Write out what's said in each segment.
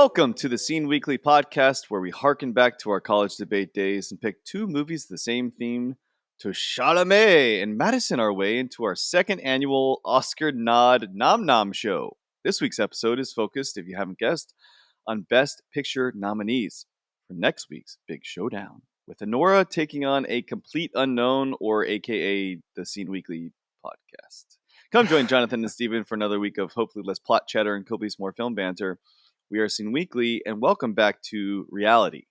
Welcome to the Scene Weekly podcast, where we harken back to our college debate days and pick two movies with the same theme to Chalamet and Madison our way into our second annual Oscar Nod Nom Nom show. This week's episode is focused, if you haven't guessed, on Best Picture nominees for next week's big showdown, with Anora taking on a complete unknown, or aka the Scene Weekly podcast. Come join Jonathan and Steven for another week of hopefully less plot chatter and copious more film banter. We are Scene Weekly, and welcome back to reality.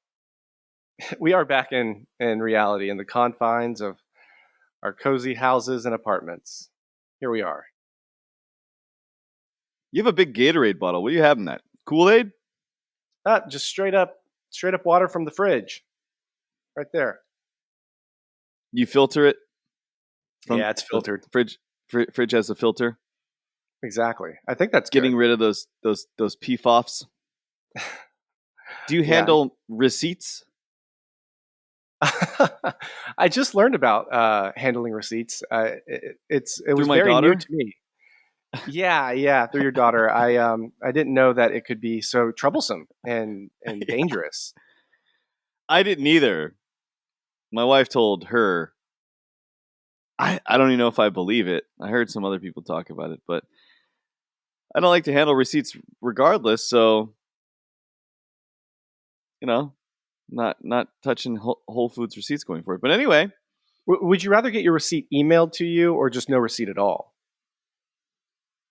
We are back in reality, in the confines of our cozy houses and apartments. Here we are. You have a big Gatorade bottle. What do you have in that? Kool-Aid? Just straight up water from the fridge. Right there. You filter it? Yeah, it's filtered. Fridge has a filter? Exactly. I think that's getting good. rid of those PFOFs. Do you handle receipts? I just learned about handling receipts. It was my very daughter? new to me. Yeah, through your daughter. I didn't know that it could be so troublesome and dangerous. I didn't either. My wife told her. I don't even know if I believe it. I heard some other people talk about it, but I don't like to handle receipts regardless, so not touching Whole Foods receipts going forward. But anyway, would you rather get your receipt emailed to you or just no receipt at all?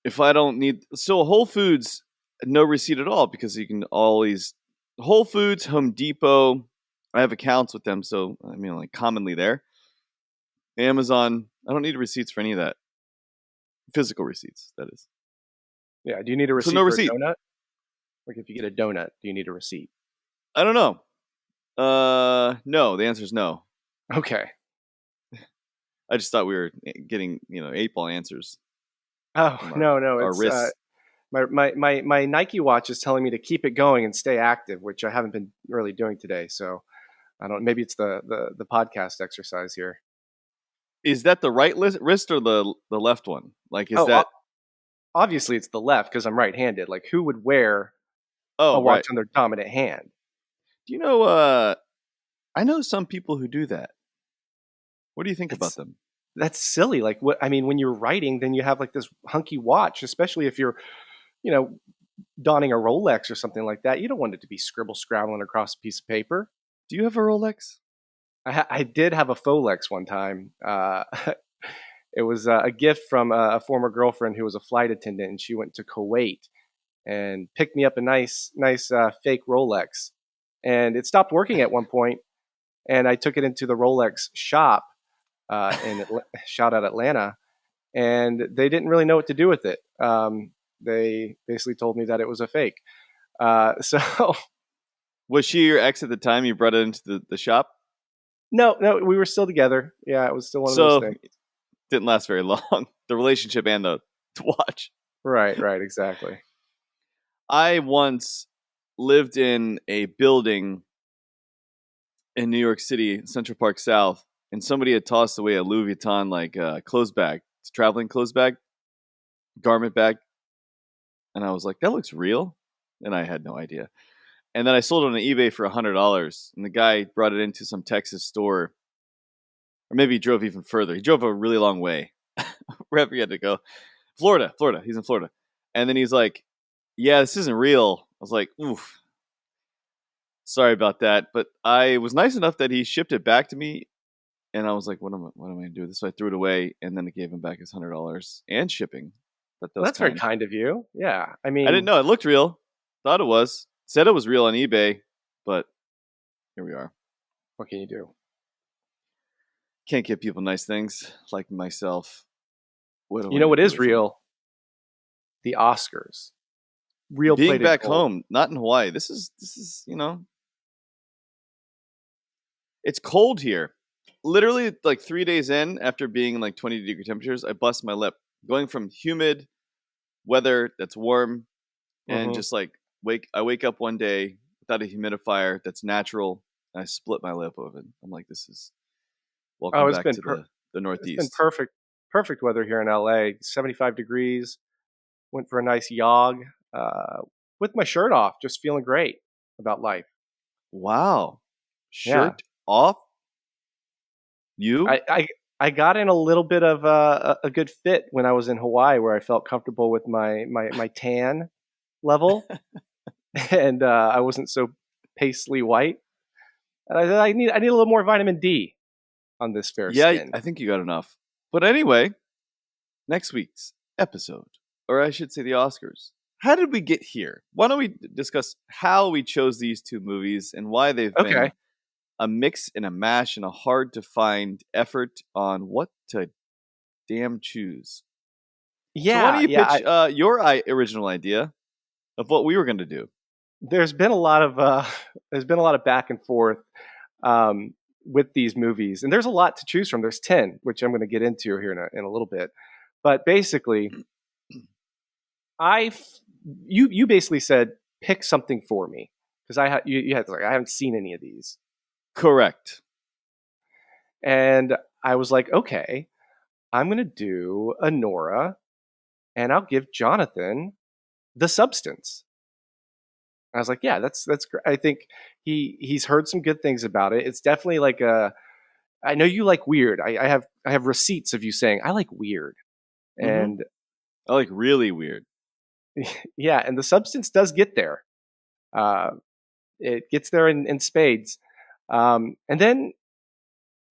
If I don't need Whole Foods, no receipt at all, because you can always Whole Foods, Home Depot, I have accounts with them, so I mean, like, commonly there. Amazon, I don't need receipts for any of that. Physical receipts, that is. Yeah. Do you need a receipt no for receipt. a donut? Like, if you get a donut, do you need a receipt? I don't know. No. The answer is no. Okay. I just thought we were getting 8-ball answers. Oh, no. Our It's wrists. my Nike watch is telling me to keep it going and stay active, which I haven't been really doing today. So I don't. Maybe it's the podcast exercise here. Is that the right wrist or the left one? Like, is that? Obviously, it's the left because I'm right-handed. Like, who would wear a watch right. on their dominant hand? Do you know? I know some people who do that. What do you think about them? That's silly. Like, what? I mean, when you're writing, then you have like this hunky watch, especially if you're, donning a Rolex or something like that. You don't want it to be scrabbling across a piece of paper. Do you have a Rolex? I did have a Folex one time. It was a gift from a former girlfriend who was a flight attendant, and she went to Kuwait and picked me up a nice fake Rolex. And it stopped working at one point, and I took it into the Rolex shop shout out Atlanta, and they didn't really know what to do with it. They basically told me that it was a fake. So, was she your ex at the time you brought it into the shop? No, we were still together. Yeah, it was still one of those things. Didn't last very long. The relationship and the watch. Right, exactly. I once lived in a building in New York City, Central Park South, and somebody had tossed away a Louis Vuitton clothes bag. It's a traveling clothes bag, garment bag. And I was like, that looks real. And I had no idea. And then I sold it on eBay for $100. And the guy brought it into some Texas store. Or maybe he drove even further. He drove a really long way. Wherever he had to go. Florida. He's in Florida. And then he's like, yeah, this isn't real. I was like, oof. Sorry about that. But I was nice enough that he shipped it back to me. And I was like, what am I going to do with this? So I threw it away. And then I gave him back his $100 and shipping. That's very kind of you. Yeah. I mean, I didn't know. It looked real. Thought it was. Said it was real on eBay. But here we are. What can you do? Can't give people nice things like myself. You know what is real? The Oscars. Real being back home, not in Hawaii. This is it's cold here. Literally, like 3 days in, after being in like 20-degree temperatures, I bust my lip. Going from humid weather that's warm and just like I wake up one day without a humidifier that's natural, and I split my lip open. I'm like, this is welcome back to the Northeast. It's been perfect weather here in LA. 75 degrees. Went for a nice jog. with my shirt off, just feeling great about life. Wow. Yeah. Shirt off? You? I got in a little bit of a good fit when I was in Hawaii, where I felt comfortable with my tan level, and I wasn't so pastely white. And I need a little more vitamin D on this fair Yeah, skin. I think you got enough. But anyway, next week's episode, or I should say the Oscars. How did we get here? Why don't we discuss how we chose these two movies and why they've been Okay. a mix and a mash and a hard to find effort on what to damn choose. So why don't Yeah, you yeah. pitch your original idea of what we were going to do? There's been a lot of back and forth um, with these movies, and there's a lot to choose from. There's 10, which I'm going to get into here in a little bit. But basically, you basically said pick something for me because you had like I haven't seen any of these, Correct. and I was like, okay, I'm going to do Anora, and I'll give Jonathan The Substance. I was like, yeah, that's great. I think he's heard some good things about it. It's definitely like a. I know you like weird. I have receipts of you saying I like weird, Mm-hmm. and I like really weird. yeah, and The Substance does get there. Uh, it gets there in spades, and then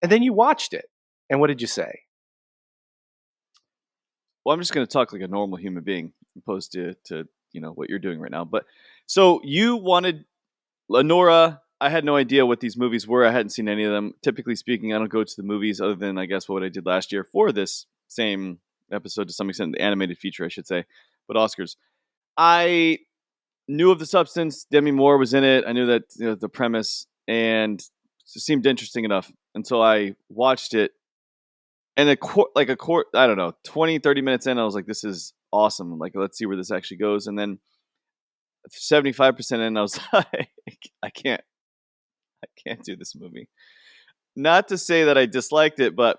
you watched it, and what did you say? Well, I'm just going to talk like a normal human being, opposed to what you're doing right now. But so you wanted Lenora. I had no idea what these movies were. I hadn't seen any of them. Typically speaking, I don't go to the movies other than I guess what I did last year for this same episode to some extent, the animated feature, I should say, but Oscars. I knew of The Substance. Demi Moore was in it. I knew that the premise and it seemed interesting enough until I watched it. And I don't know, 20, 30 minutes in, I was like, this is awesome. Like, let's see where this actually goes. And then 75% in, I was like, I can't do this movie. Not to say that I disliked it, but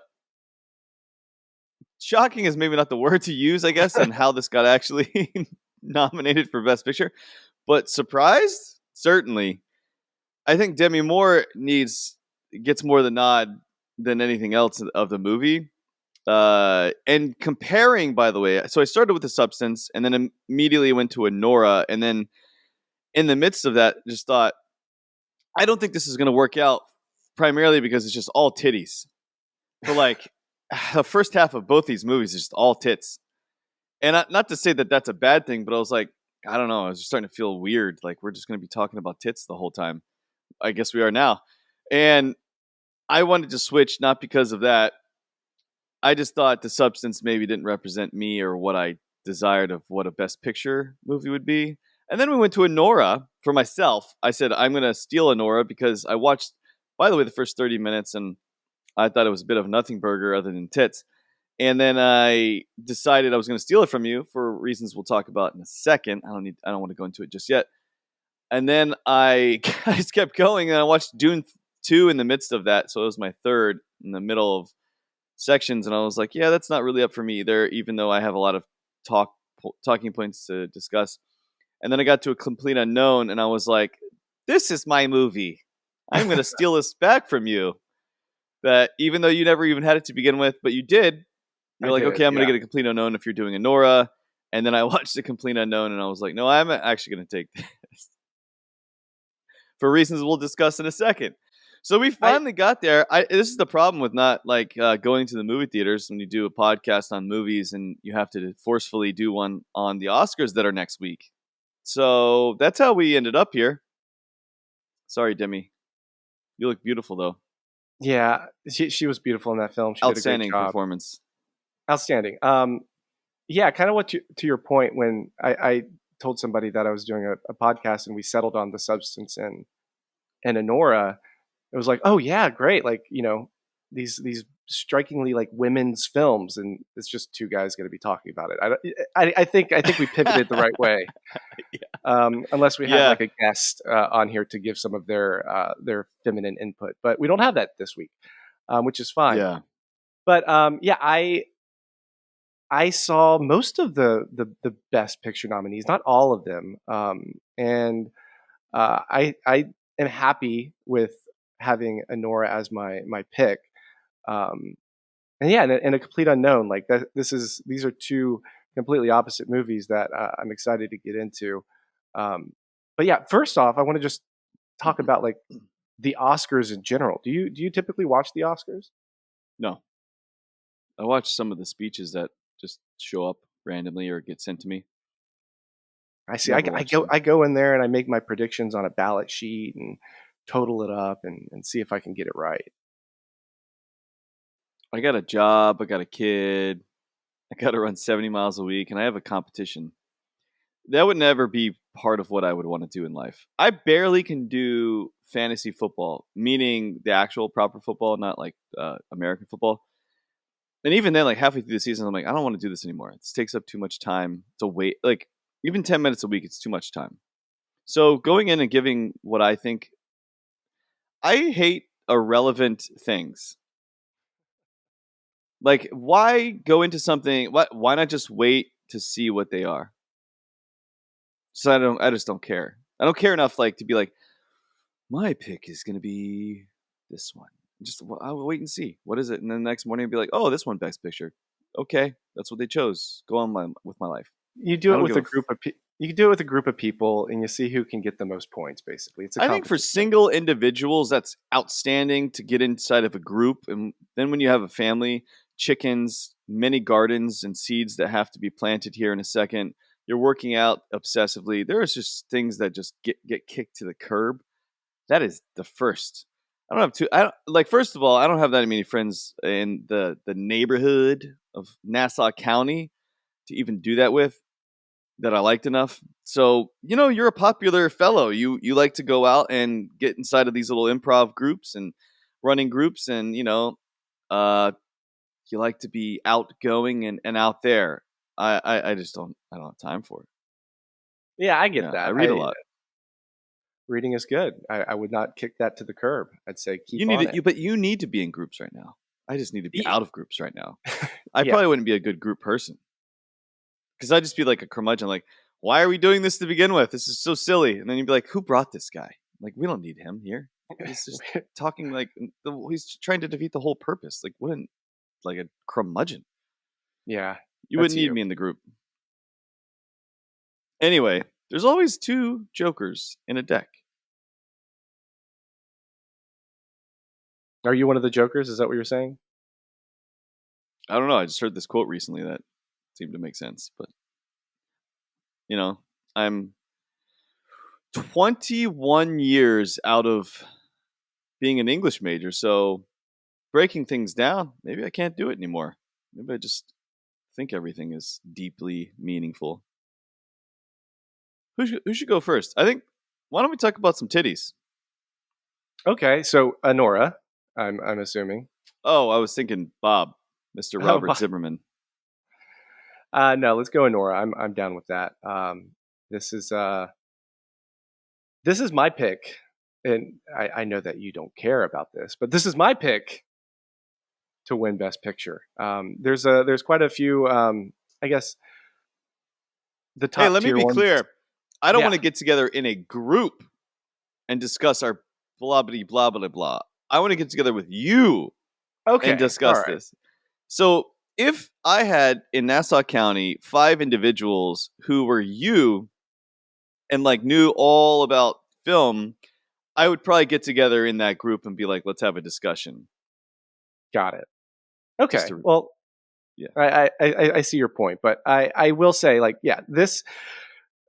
shocking is maybe not the word to use, I guess, on how this got actually nominated for Best Picture. But surprised? Certainly. I think Demi Moore gets more the nod than anything else of the movie. And comparing, by the way, so I started with The Substance and then immediately went to Anora. And then in the midst of that, just thought, I don't think this is going to work out primarily because it's just all titties. For like the first half of both these movies is just all tits. And not to say that that's a bad thing, but I was like, I don't know. I was just starting to feel weird. Like we're just going to be talking about tits the whole time. I guess we are now. And I wanted to switch not because of that. I just thought The Substance maybe didn't represent me or what I desired of what a Best Picture movie would be. And then we went to Anora for myself. I said, I'm going to steal Anora because I watched, by the way, the first 30 minutes and I thought it was a bit of a nothing burger other than tits. And then I decided I was going to steal it from you for reasons we'll talk about in a second. I don't want to go into it just yet. And then I just kept going and I watched Dune 2 in the midst of that. So it was my third in the middle of sections. And I was like, yeah, that's not really up for me either, even though I have a lot of talking points to discuss. And then I got to A Complete Unknown and I was like, this is my movie. I'm going to steal this back from you. That even though you never even had it to begin with, but you did, you're I like, did, okay, I'm going yeah. to get A Complete Unknown if you're doing Anora. And then I watched A Complete Unknown and I was like, no, I'm actually going to take this for reasons we'll discuss in a second. So we finally got there. This is the problem with not like going to the movie theaters when you do a podcast on movies and you have to forcefully do one on the Oscars that are next week. So that's how we ended up here. Sorry, Demi. You look beautiful though. Yeah, she was beautiful in that film. She did a great Outstanding job. performance. Outstanding. Yeah, kind of to your point when I told somebody that I was doing a podcast and we settled on The Substance and Anora, it was like, oh yeah, great. Like, these strikingly like women's films, and it's just two guys going to be talking about it. I think we pivoted the right way. Unless we had like a guest on here to give some of their feminine input, but we don't have that this week, which is fine. Yeah. But yeah, I saw most of the Best Picture nominees, not all of them, and I am happy with having Anora as my pick. Um, and yeah, and a complete unknown. Like that, these are two completely opposite movies that I'm excited to get into. Um, but yeah, first off, I want to just talk about like the Oscars in general. Do you typically watch the Oscars? No, I watch some of the speeches that just show up randomly or get sent to me. I see. Never watch them. I go in there and I make my predictions on a ballot sheet and total it up and see if I can get it right. I got a job. I got a kid. I got to run 70 miles a week, and I have a competition. That would never be part of what I would want to do in life. I barely can do fantasy football, meaning the actual proper football, not like American football. And even then, like halfway through the season, I'm like, I don't want to do this anymore. It takes up too much time to wait. Like even 10 minutes a week, it's too much time. So going in and giving what I think, I hate irrelevant things. Like, why go into something? Why not just wait to see what they are? So I just don't care. I don't care enough, like to be like, my pick is gonna be this one. Just I'll wait and see what is it, and then the next morning I'll be like, oh, this one Best Picture. Okay, that's what they chose. Go on with my life. You do I it don't with give a a. group of you can do it with a group of people, and you see who can get the most points. Basically, it's a I think for competition. single individuals, that's outstanding to get inside of a group, and then when you have a family, chickens, many gardens, and seeds that have to be planted here in a second. You're working out obsessively. There is just things that just get kicked to the curb. That is the first. I don't have two. I don't, like. First of all, I don't have that many friends in the neighborhood of Nassau County to even do that with that I liked enough. So you're a popular fellow. You like to go out and get inside of these little improv groups and running groups, and uh, you like to be outgoing and out there. I just don't. I don't have time for it. Yeah, I get Yeah, I that. read a lot. Reading is good. I would not kick that to the curb. I'd say keep You need on it, it. but you need to be in groups right now. I just need to be Ye- out of groups right now. I Yeah, probably wouldn't be a good group person because I'd just be like a curmudgeon. Like, why are we doing this to begin with? This is so silly. And then you'd be like, who brought this guy? Like, we don't need him here. He's just talking like he's trying to defeat the whole purpose. Like, what? Like a curmudgeon. yeah, You that's wouldn't need you. me in the group. Anyway, there's always two jokers in a deck. Are you one of the jokers? Is that what you're saying? I don't know. I just heard this quote recently that seemed to make sense, but I'm 21 years out of being an English major, so breaking things down, maybe I can't do it anymore. Maybe I just think everything is deeply meaningful. Who should go first? I think. Why don't we talk about some titties? Okay, so Anora, I'm assuming. Oh, I was thinking Bob, Mr. Oh, Robert Zimmerman. no, let's go Anora. I'm down with that. This is uh, this is my pick, and I know that you don't care about this, but this is my pick to win Best Picture. There's quite a few. I guess the Hey, top let me tier be ones. clear. I don't Yeah. want to get together in a group and discuss our blah blah blah blah blah. I want to get together with you and Okay. All discuss right. this. So if I had in Nassau County 5 individuals who were you and like knew all about film, I would probably get together in that group and be like, let's have a discussion. Got it. Just Okay. to Well, yeah. I see your point, but I will say like yeah, this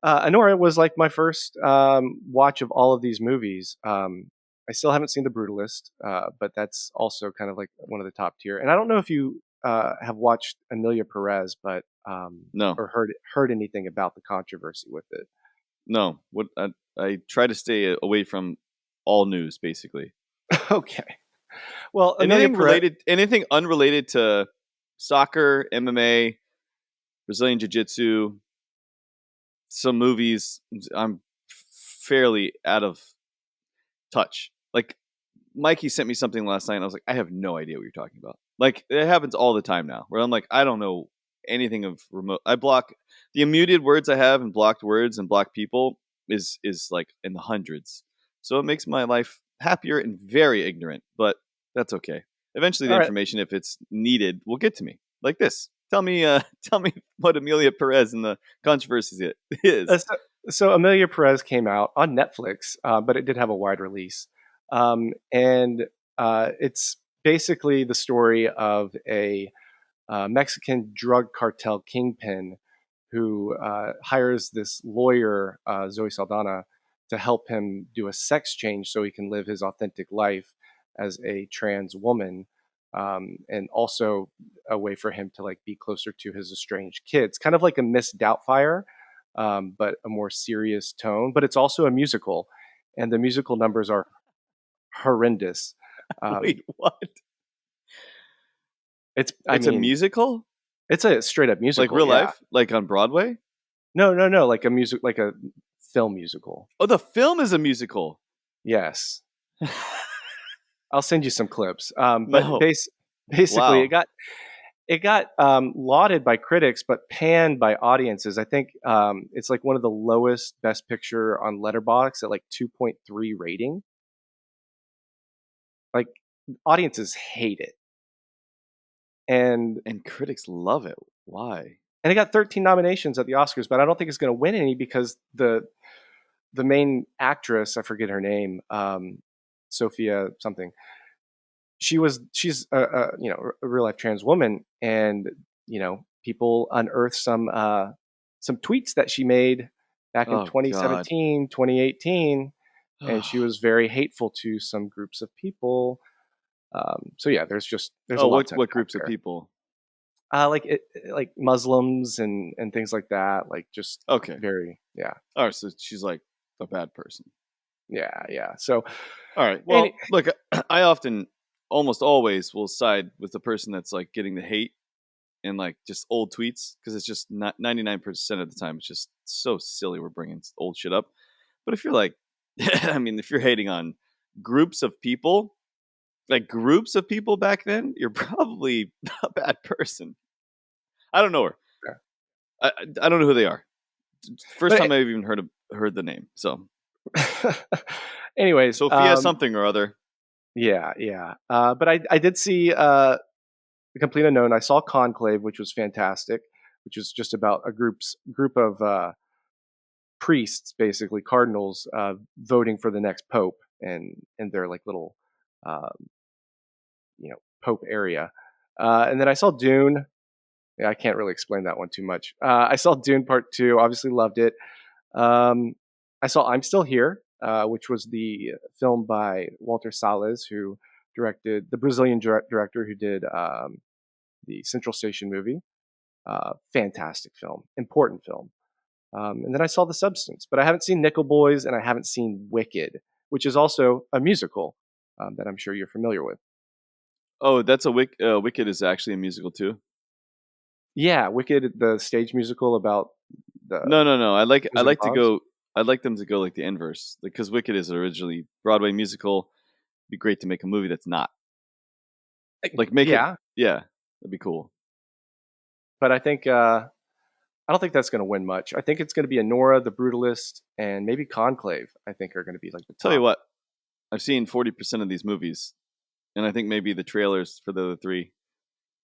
Anora was like my first watch of all of these movies. I still haven't seen The Brutalist, but that's also kind of like one of the top tier. And I don't know if you have watched Amelia Perez, but No. or heard anything about the controversy with it. No. What I try to stay away from all news basically. Okay. Well, Amelia Perez. Anything unrelated to soccer, MMA, Brazilian jiu-jitsu, some movies, I'm fairly out of touch. Like Mikey sent me something last night and I was like, I have no idea what you're talking about. Like it happens all the time now where I'm like, I don't know anything of remote. I block the unmuted words I have and blocked words and blocked people is like in the hundreds. So it makes my life happier and very ignorant, but that's okay. Eventually, the All right. information, if it's needed, will get to me. Like this. Tell me, tell me what Amelia Perez and the controversy Uh, is. so, so Amelia Perez came out on Netflix, but it did have a wide release, and it's basically the story of a Mexican drug cartel kingpin who hires this lawyer, Zoe Saldana, to help him do a sex change so he can live his authentic life as a trans woman, and also a way for him to like be closer to his estranged kids, kind of like a Miss Doubtfire, but a more serious tone. But it's also a musical, and the musical numbers are horrendous. Um, Wait, what? I It's a mean, musical? it's a straight up Like musical. real Yeah. life? Like on Broadway? No, like a music, like a film musical. Oh, the film is a musical. Yes, I'll send you some clips. But No. basically, Wow. it got lauded by critics, but panned by audiences. I think it's like one of the lowest Best Picture on Letterboxd at like 2.3 rating. Like audiences hate it, and And critics love it. Why? it got 13 nominations at the Oscars, but I don't think it's going to win any because the main actress, I forget her name, Sophia something. She's a real life trans woman, and people unearthed some tweets that she made back in Oh God. 2017, 2018, and she was very hateful to some groups of people. So yeah, there's a Oh, lot to what unpack groups of there. people? Like Muslims and things like that. Like just Okay. very All right, so she's like a bad person. yeah. So All right. Well, any, look, I often, almost always, will side with the person that's like getting the hate and like just old tweets because it's just not 99% of the time it's just so silly we're bringing old shit up. But if you're like, I mean, if you're hating on groups of people, like groups of people back then, you're probably a bad person. I don't know her. I don't know who they are. First but time I've even heard the name. So anyways, Sophia something or other. yeah. But I did see The Complete Unknown. I saw Conclave, which was fantastic, which was just about a group of priests, basically cardinals, voting for the next pope, and their like little uh, pope area. And then I saw Dune. Yeah, I can't really explain that one too much. I saw Dune Part Two. Obviously loved it. Um, I saw I'm Still Here, which was the film by Walter Salles, who directed the Brazilian director who did the Central Station movie. Fantastic film, important film. And then I saw The Substance, but I haven't seen Nickel Boys and I haven't seen Wicked, which is also a musical that I'm sure you're familiar with. Oh, that's a Wicked is actually a musical too. Yeah, Wicked, the stage musical about the No. I Wizard of like to Oz. go. I'd like them to go like the inverse, because Wicked is originally Broadway musical. It'd be great to make a movie that's not. Like make it. Yeah, Yeah, that'd be cool. but I don't think that's going to win much. I think it's going to be Anora, The Brutalist, and maybe Conclave. I think are going to be like the Tell you top. what, I've seen 40% of these movies, and I think maybe the trailers for the other three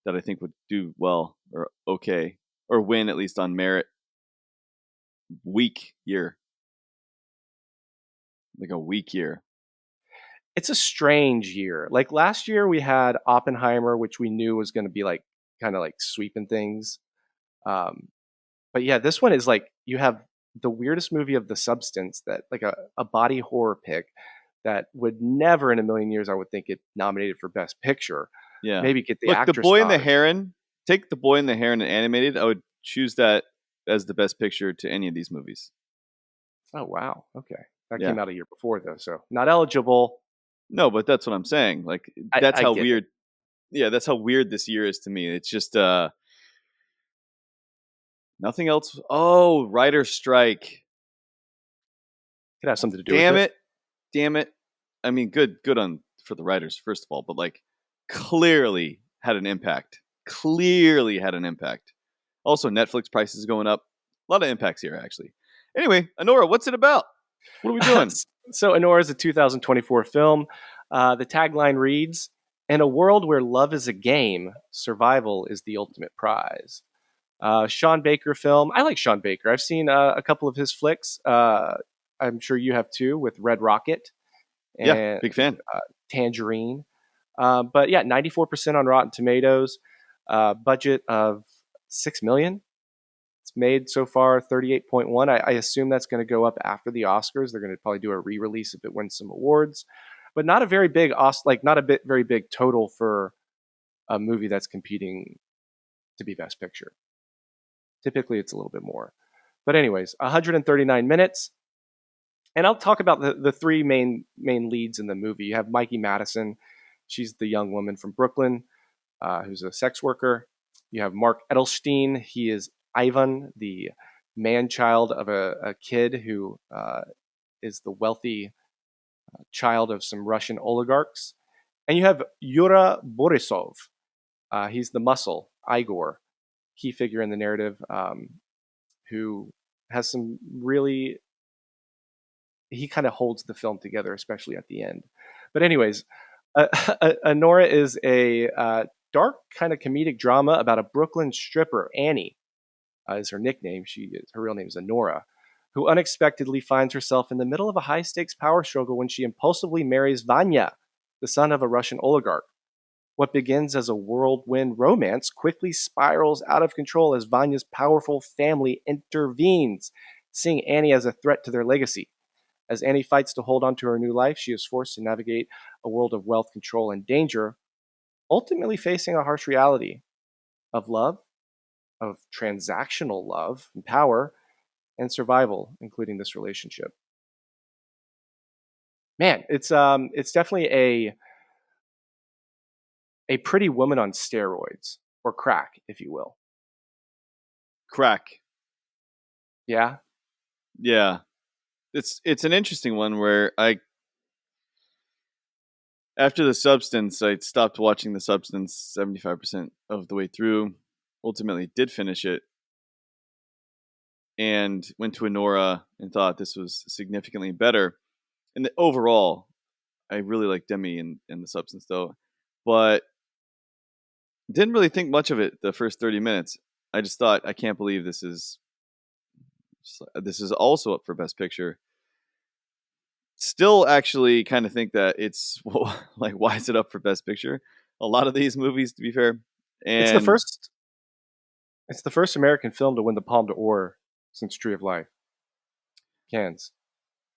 that I think would do well or okay or win at least on merit. Weak year, like a weak year. It's a strange year. Like last year, we had Oppenheimer, which we knew was going to be like kind of like sweeping things. Um, but yeah, this one is like you have the weirdest movie of The Substance, that like a body horror pick that would never in a million years I would think it nominated for Best Picture. Yeah. Maybe get the Look, the actress boy and the nod. heron. Take the boy and the heron and animated. I would choose that as the best picture to any of these movies. Oh wow, okay, that Yeah. came out a year before though, so not eligible. No, but that's what I'm saying. Like that's I how get it. weird. Yeah, that's how weird this year is to me. It's just nothing else. Oh, writer strike. Could have something to do with Damn it. it. Damn it. I mean, good on for the writers first of all, but like clearly had an impact. Clearly had an impact. Also, Netflix prices going up. A lot of impacts here, actually. Anyway, Anora, what's it about? What are we doing? So Anora is a 2024 film. The tagline reads, "In a world where love is a game, survival is the ultimate prize." Sean Baker film. I like Sean Baker. I've seen a couple of his flicks. I'm sure you have too, with Red Rocket Yeah, and big fan. Tangerine. But yeah, 94% on Rotten Tomatoes. Budget of 6 million. It's made so far 38.1. I assume that's going to go up after the Oscars. They're going to probably do a re-release if it wins some awards, but not a very big not a very big total for a movie that's competing to be Best Picture. Typically, it's a little bit more. But anyways, 139 minutes. And I'll talk about the three main leads in the movie. You have Mikey Madison. She's the young woman from Brooklyn who's a sex worker. You have Mark Edelstein. He is Ivan, the man-child of a kid who is the wealthy child of some Russian oligarchs. And you have Yura Borisov. He's the muscle, Igor, key figure in the narrative, who has some really, he kind of holds the film together, especially at the end. But anyways, Anora is a dark kind of comedic drama about a Brooklyn stripper, Annie, is her nickname. Her real name is Anora, who unexpectedly finds herself in the middle of a high-stakes power struggle when she impulsively marries Vanya, the son of a Russian oligarch. What begins as a whirlwind romance quickly spirals out of control as Vanya's powerful family intervenes, seeing Annie as a threat to their legacy. As Annie fights to hold on to her new life, she is forced to navigate a world of wealth, control, and danger, ultimately facing a harsh reality of love, of transactional love and power, and survival, including this relationship. Man, it's definitely a pretty woman on steroids, or crack, if you will. Crack. Yeah. Yeah. It's an interesting one where after The Substance, I stopped watching The Substance 75% of the way through. Ultimately did finish it and went to Anora and thought this was significantly better. And overall, I really like Demi and The Substance though, but didn't really think much of it the first 30 minutes. I just thought, I can't believe this is also up for Best Picture. Still actually kind of think that it's like, why is it up for Best Picture? A lot of these movies, to be fair. It's the And first American film to win the Palme d'Or since Tree of Life. Cannes.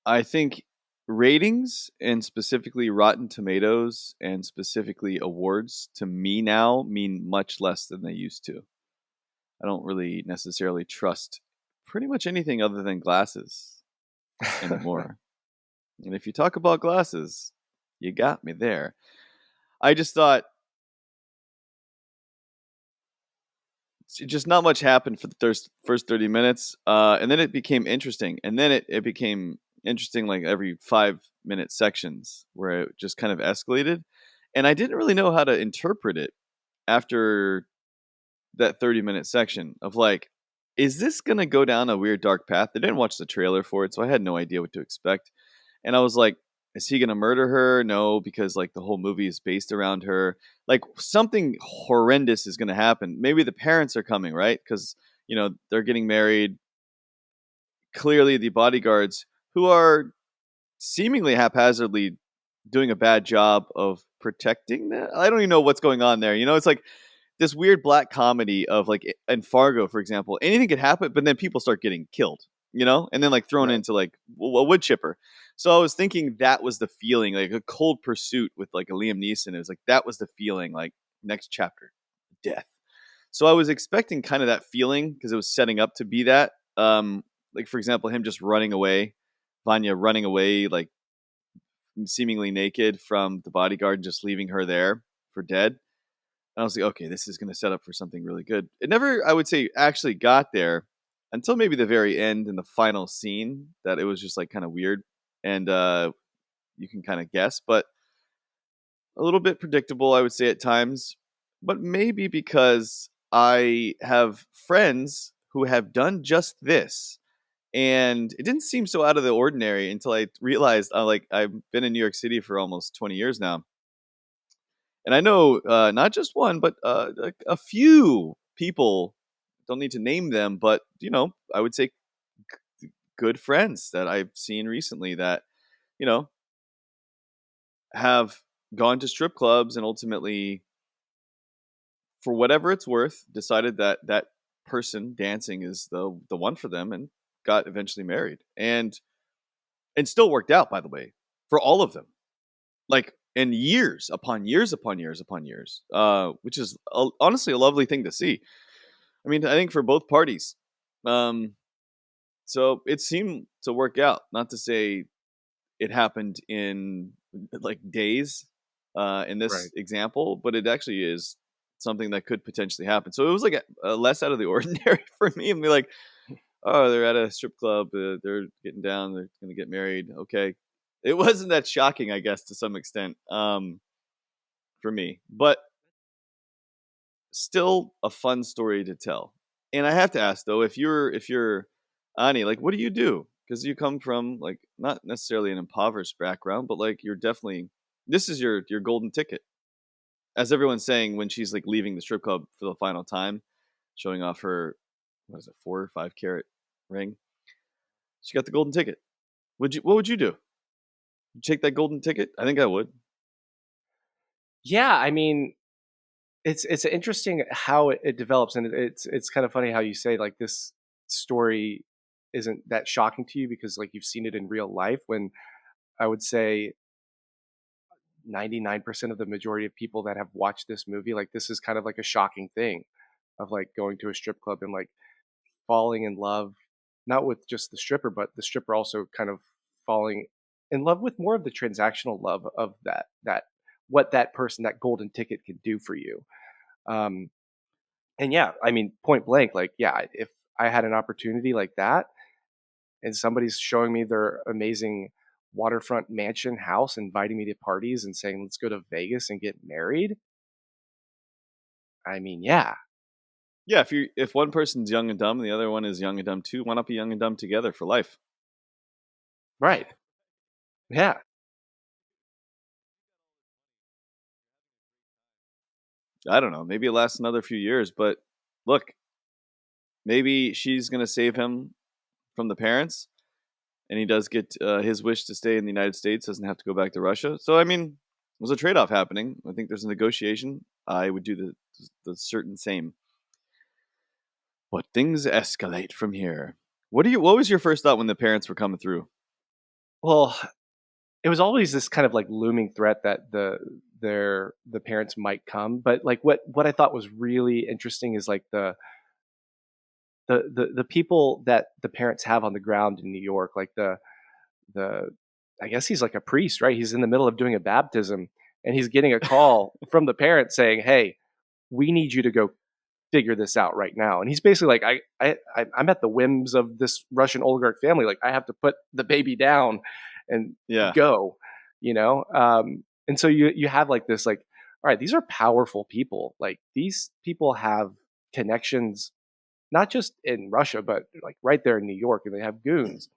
I think ratings and specifically Rotten Tomatoes and specifically awards to me now mean much less than they used to. I don't really necessarily trust pretty much anything other than glasses anymore. And if you talk about glasses, you got me there. I just thought just not much happened for the first 30 minutes. And then it became interesting. And then it became interesting like every 5-minute sections where it just kind of escalated. And I didn't really know how to interpret it after that 30-minute section of like, is this going to go down a weird dark path? I didn't watch the trailer for it, so I had no idea what to expect. And I was like, is he going to murder her? No, because like the whole movie is based around her. Like something horrendous is going to happen. Maybe the parents are coming, right? Because, they're getting married. Clearly, the bodyguards who are seemingly haphazardly doing a bad job of protecting them. I don't even know what's going on there. It's like this weird black comedy of like in Fargo, for example, anything could happen, but then people start getting killed, and then like thrown Right. into like a wood chipper. So I was thinking that was the feeling, like a Cold Pursuit with like a Liam Neeson. It was like that was the feeling, like next chapter, death. So I was expecting kind of that feeling because it was setting up to be that. Like for example, him just running away, Vanya running away, like seemingly naked from the bodyguard, and just leaving her there for dead. I was like, okay, this is going to set up for something really good. It never, I would say, actually got there until maybe the very end in the final scene that it was just like kind of weird. And you can kind of guess, but a little bit predictable, I would say at times. But maybe because I have friends who have done just this, and it didn't seem so out of the ordinary until I realized, like, I've been in New York City for almost 20 years now, and I know not just one, but a few people. Don't need to name them, but I would say good friends that I've seen recently that you know have gone to strip clubs and ultimately, for whatever it's worth, decided that that person dancing is the one for them and got eventually married and still worked out, by the way, for all of them, like, in years upon years upon years upon years, which is honestly a lovely thing to see. I mean, I think for both parties. um so it seemed to work out, not to say it happened in like days in this Right. example, but it actually is something that could potentially happen. So it was like less out of the ordinary for me, and be like, oh, they're at a strip club, they're getting down, they're going to get married. Okay, it wasn't that shocking, I guess, to some extent, for me, but still a fun story to tell. And I have to ask though, if you're Ani, like, what do you do? Because you come from, like, not necessarily an impoverished background, but like you're definitely, this is your golden ticket. As everyone's saying when she's like leaving the strip club for the final time, showing off her, what is it, 4 or 5 carat ring. She got the golden ticket. What would you do? You take that golden ticket? I think I would. Yeah, I mean, it's interesting how it develops, and it's kind of funny how you say like this story isn't that shocking to you because like you've seen it in real life. When I would say 99% of the majority of people that have watched this movie, like this is kind of like a shocking thing of like going to a strip club and like falling in love, not with just the stripper, but the stripper also kind of falling in love with more of the transactional love of that what that person, that golden ticket, can do for you. Um, and yeah, I mean, point blank, like, yeah, if I had an opportunity like that and somebody's showing me their amazing waterfront mansion house, inviting me to parties and saying, let's go to Vegas and get married. I mean, yeah, Yeah, if one person's young and dumb and the other one is young and dumb too, why not be young and dumb together for life? right. Yeah. I don't know. Maybe it lasts another few years, but look, maybe she's gonna save him from the parents, and he does get his wish to stay in the United States. Doesn't have to go back to Russia. So I mean, there's a trade-off happening. I think there's a negotiation. I would do the certain same. But things escalate from here. What was your first thought when the parents were coming through? Well, it was always this kind of like looming threat that the parents might come. But like what I thought was really interesting is like the people that the parents have on the ground in New York, like the I guess he's like a priest, right? He's in the middle of doing a baptism and he's getting a call from the parents saying, "Hey, we need you to go figure this out right now." And he's basically like, I'm at the whims of this Russian oligarch family. Like I have to put the baby down and Yeah, go, you know? And so you have like this, like, all right, these are powerful people. Like these people have connections, not just in Russia, but like right there in New York, and they have goons.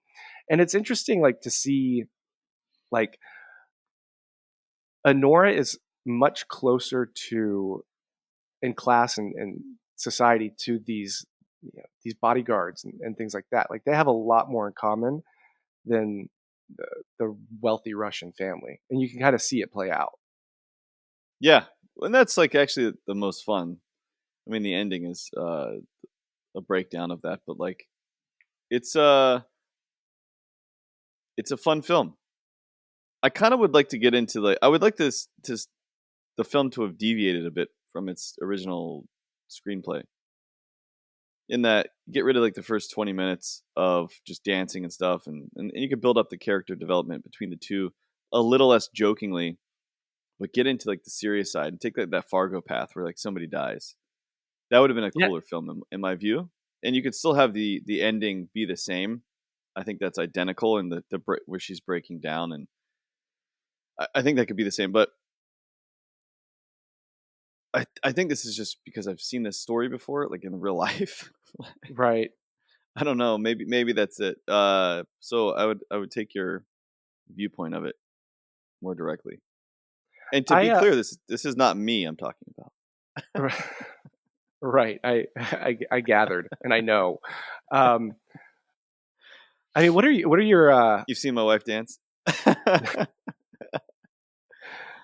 And it's interesting, like to see, like Anora is much closer to in class and society to these these bodyguards and things like that. Like they have a lot more in common than the, the wealthy Russian family, and you can kind of see it play out. yeah, and that's like actually the most fun. I mean, the ending is a breakdown of that, but like it's uh it's a fun film. I kind of would like to get into, like, I would like this to the film to have deviated a bit from its original screenplay. In that, get rid of like the first 20 minutes of just dancing and stuff, and you could build up the character development between the two a little less jokingly, but get into like the serious side and take that Fargo path where like somebody dies. That would have been a Yeah, cooler film in my view. And you could still have the ending be the same. I think that's identical in where she's breaking down, and I think that could be the same. But I think this is just because I've seen this story before, like in real life. Right. I don't know. Maybe that's it. So I would take your viewpoint of it more directly. And to I be clear, this is not me I'm talking about. right. I gathered and I know. Um, I mean, what are your You've seen my wife dance?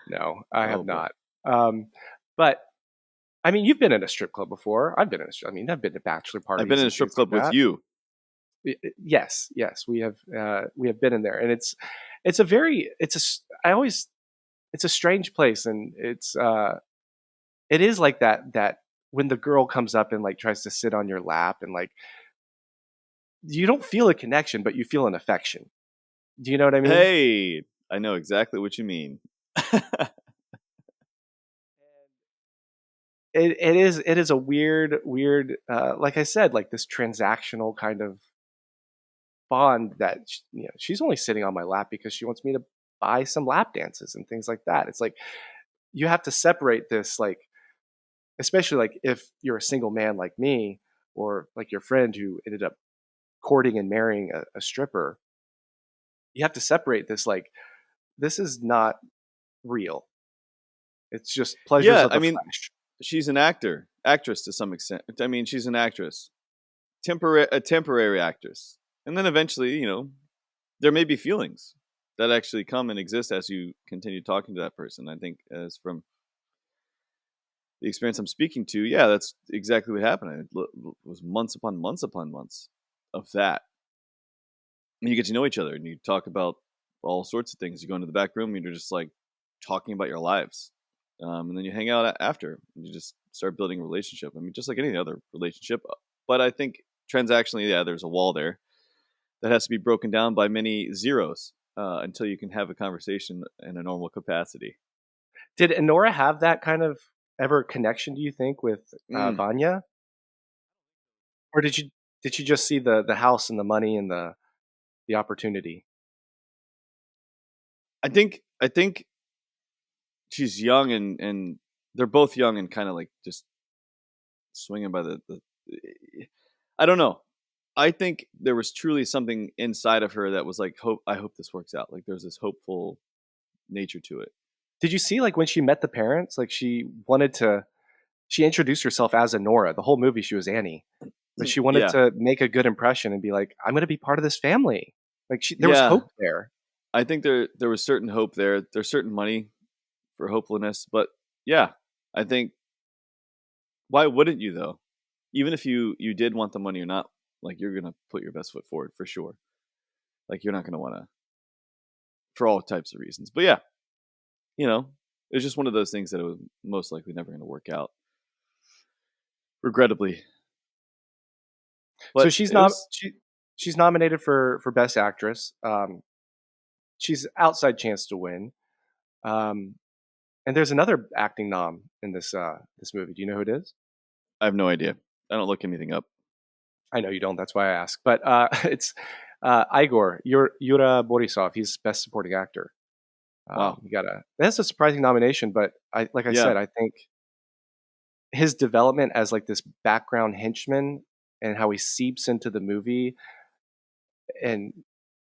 no, I Oh have boy. not. Um, but I mean, you've been in a strip club before. I mean, I've been to bachelor I've been parties in a and strip things like club with that. you. Yes, yes, we have been in there, and it's a very it's a s- I always it's a strange place, and it is like that when the girl comes up and like tries to sit on your lap, and like you don't feel a connection, but you feel an affection. Do you know what I mean? Hey, I know exactly what you mean. It is a weird like I said, like this transactional kind of bond that she's only sitting on my lap because she wants me to buy some lap dances and things like that. It's like you have to separate this, like especially like if you're a single man like me, or like your friend who ended up courting and marrying a stripper. You have to separate this, like this is not real. It's just pleasures Yeah, of I the mean, flesh. she's an actress to some extent. I mean, she's an actress, a temporary actress, and then eventually, there may be feelings that actually come and exist as you continue talking to that person. I think, as from the experience I'm speaking to, yeah, that's exactly what happened. It was months upon months upon months of that. And you get to know each other, and you talk about all sorts of things. You go into the back room, and you're just like talking about your lives, and then you hang out after. And you just start building a relationship. I mean, just like any other relationship. But I think transactionally, yeah, there's a wall there that has to be broken down by many zeros until you can have a conversation in a normal capacity. Did Anora have that kind of ever connection, do you think, with Mm. Vanya? Or did you just see the house and the money and the opportunity? I think she's young, and they're both young and kind of like just swinging by the. I don't know. I think there was truly something inside of her that was like hope. I hope this works out. Like there's this hopeful nature to it. Did you see like when she met the parents, like she introduced herself as Anora. The whole movie she was Annie, but she wanted Yeah, to make a good impression and be like, I'm going to be part of this family. Like there was yeah. hope there. I think there was certain hope there. There's certain money for hopefulness, but yeah, I think why wouldn't you though? Even if you did want the money or not, like you're gonna put your best foot forward for sure. Like you're not gonna want to for all types of reasons. But yeah, you know, it was just one of those things that it was most likely never gonna work out, regrettably. So But it was she's nominated for best actress. She's outside chance to win. Um, and there's another acting nom in this movie. Do you know who it is? I have no idea. I don't look anything up. I know you don't. That's why I ask. But it's Igor Yura Borisov. He's best supporting actor. Wow. You gotta. That's a surprising nomination, but like I Yeah. said, I think his development as like this background henchman and how he seeps into the movie and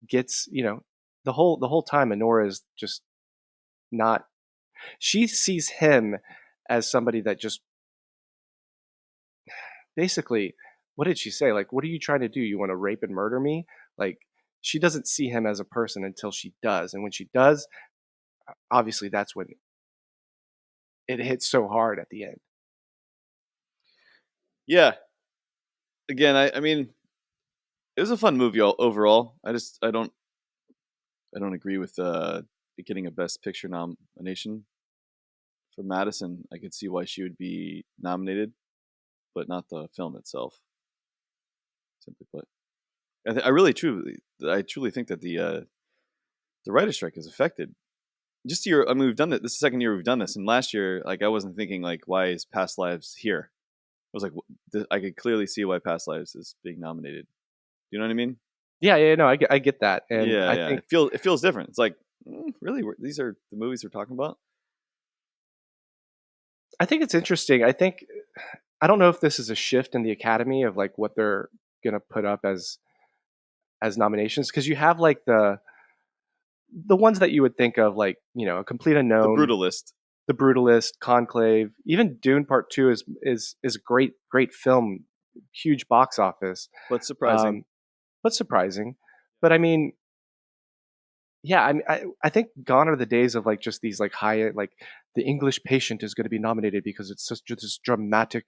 gets the whole time Honora is just not. She sees him as somebody that just basically, what did she say? Like, what are you trying to do? You want to rape and murder me? Like, she doesn't see him as a person until she does, and when she does, obviously that's when it hits so hard at the end. Yeah. Again, I mean, it was a fun movie overall. I don't agree with it getting a Best Picture nomination for Madison. I could see why she would be nominated, but not the film itself. Simply put, I truly think that the writer's strike has affected. Just year, I mean, we've done it. This is the second year we've done this, and last year, like, I wasn't thinking like, why is Past Lives here? I was like, I could clearly see why Past Lives is being nominated. Do you know what I mean? Yeah, yeah, no, I get that, and Yeah, I yeah. think It feels different. It's like, really, these are the movies we're talking about. I think it's interesting. I don't know if this is a shift in the Academy of like what they're gonna put up as nominations, because you have like the ones that you would think of, like, A Complete The Unknown, Brutalist. The Brutalist, Conclave, even Dune Part Two is a great film, huge box office, But surprising. um, but surprising. But I mean, yeah, I think gone are the days of like just these like high, like The English Patient is going to be nominated because it's such this dramatic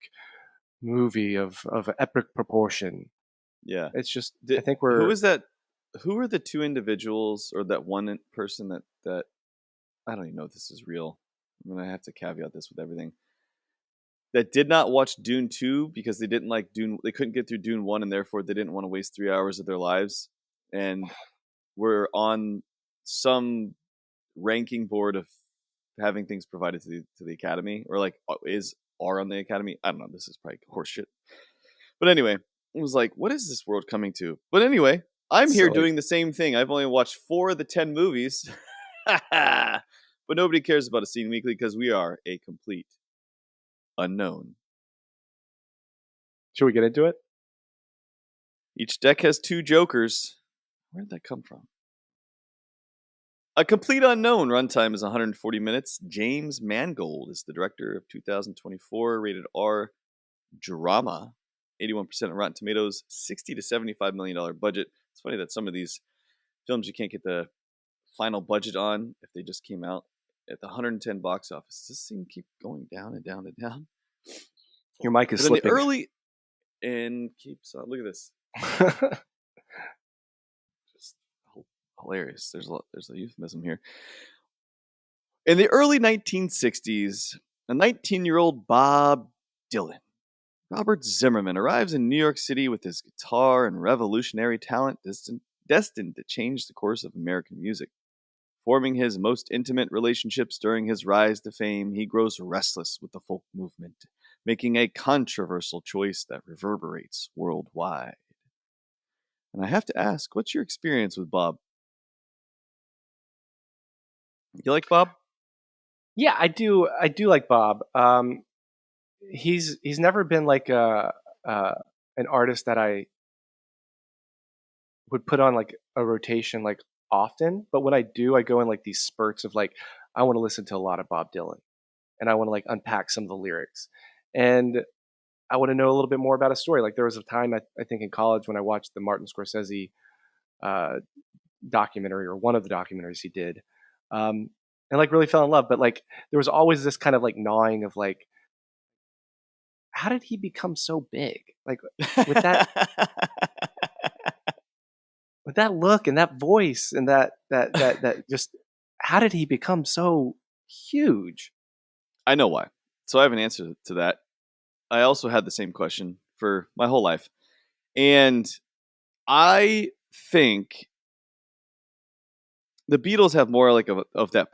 movie of epic proportion. Yeah. It's just, I Did, think who we're is that? Who are the two individuals or that one person that I don't even know if this is real. I'm gonna have to caveat this with everything. That did not watch Dune 2 because they didn't like Dune. They couldn't get through Dune 1, and therefore they didn't want to waste 3 hours of their lives. And we're on some ranking board of having things provided to the Academy, or like are on the Academy. I don't know. This is probably horseshit. But anyway, it was like, what is this world coming to? But anyway, I'm here silly. doing the same thing. I've only watched 4 of the 10 movies. But nobody cares about a Scene Weekly because we are a complete unknown. Should we get into it? Each deck has 2 jokers. Where did that come from? A complete unknown. Runtime is 140 minutes. James Mangold is the director of 2024 rated R drama. 81% of Rotten Tomatoes. $60 to $75 million budget. It's funny that some of these films you can't get the final budget on if they just came out at the 110 box office. Does this thing keep going down and down and down? Your mic is But in the slipping. early and keeps on. Look at this. Just hilarious. There's a euphemism here. In the early 1960s, a 19-year-old Bob Dylan, Robert Zimmerman, arrives in New York City with his guitar and revolutionary talent destined to change the course of American music. Forming his most intimate relationships during his rise to fame, he grows restless with the folk movement, making a controversial choice that reverberates worldwide. And I have to ask, what's your experience with Bob? You like Bob? Yeah, I do like Bob. He's never been like an artist that I would put on like a rotation like often, but when I do, I go in like these spurts of like I want to listen to a lot of Bob Dylan, and I want to like unpack some of the lyrics, and I want to know a little bit more about a story. Like there was a time I think in college when I watched the Martin Scorsese uh, documentary, or one of the documentaries he did, and like really fell in love. But like there was always this kind of like gnawing of like, how did he become so big? Like with that with that look and that voice and that just, how did he become so huge? I know why. So I have an answer to that. I also had the same question for my whole life. And I think the Beatles have more like of that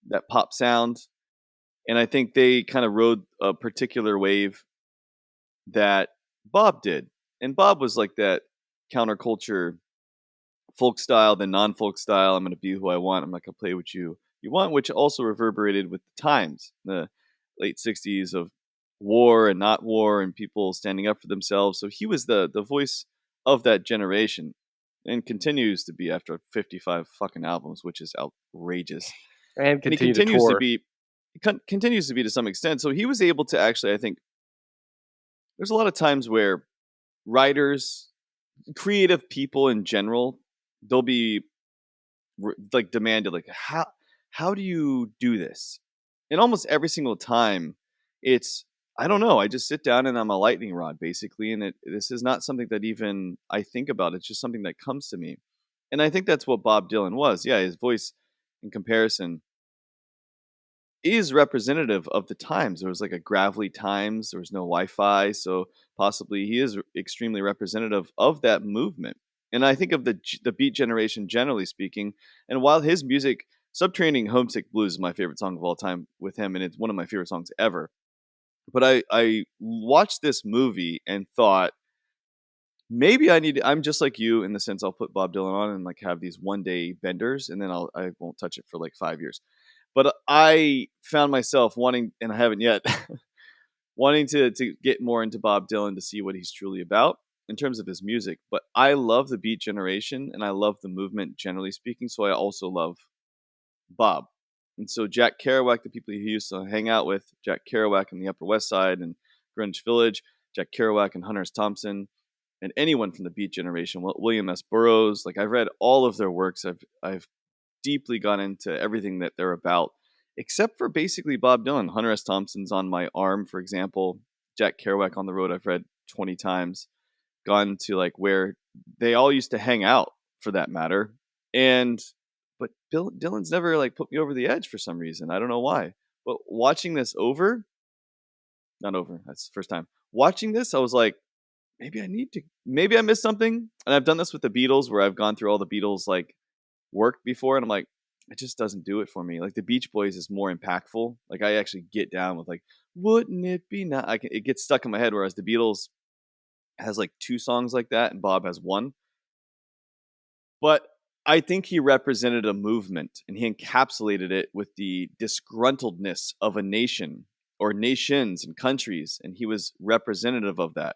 that pop sound. And I think they kind of rode a particular wave that Bob did. And Bob was like that counterculture folk style, then non folk style. I'm going to be who I want. I'm not going to play what you want, which also reverberated with the times, the late 60s of war and not war and people standing up for themselves. So he was the voice of that generation and continues to be after 55 fucking albums, which is outrageous. And And he continue to tour. continues to be to some extent. So he was able to actually, I think, there's a lot of times where writers, creative people in general, they'll be like demanded, like how do you do this? And almost every single time, it's I don't know. I just sit down and I'm a lightning rod basically, and this is not something that even I think about. It's just something that comes to me, and I think that's what Bob Dylan was. Yeah, his voice, in comparison, is representative of the times. There was like a gravelly times. There was no Wi-Fi, so possibly he is extremely representative of that movement. And I think of the Beat generation generally speaking. And while his music, "Subterranean Homesick Blues" is my favorite song of all time with him, and it's one of my favorite songs ever. But I watched this movie and thought maybe I'm just like you in the sense I'll put Bob Dylan on and like have these one day benders, and then I won't touch it for like 5 years. But I found myself wanting, and I haven't yet, wanting to get more into Bob Dylan to see what he's truly about in terms of his music. But I love the Beat Generation and I love the movement generally speaking. So I also love Bob. And so Jack Kerouac, the people he used to hang out with, Jack Kerouac in the Upper West Side and Greenwich Village, Jack Kerouac and Hunter S. Thompson, and anyone from the Beat Generation, William S. Burroughs. Like I've read all of their works. I've deeply gone into everything that they're about, except for basically Bob Dylan. Hunter S. Thompson's on my arm, for example. Jack Kerouac on the road, I've read 20 times. Gone to like where they all used to hang out, for that matter. And but Dylan's never like put me over the edge for some reason. I don't know why. But watching this over, not over. That's the first time watching this. I was like, maybe I missed something. And I've done this with the Beatles, where I've gone through all the Beatles like work before, and I'm like, it just doesn't do it for me. Like the Beach Boys is more impactful. Like I actually get down with like, wouldn't it be nice? It gets stuck in my head. Whereas the Beatles has like two songs like that, and Bob has one. But I think he represented a movement, and he encapsulated it with the disgruntledness of a nation or nations and countries, and he was representative of that.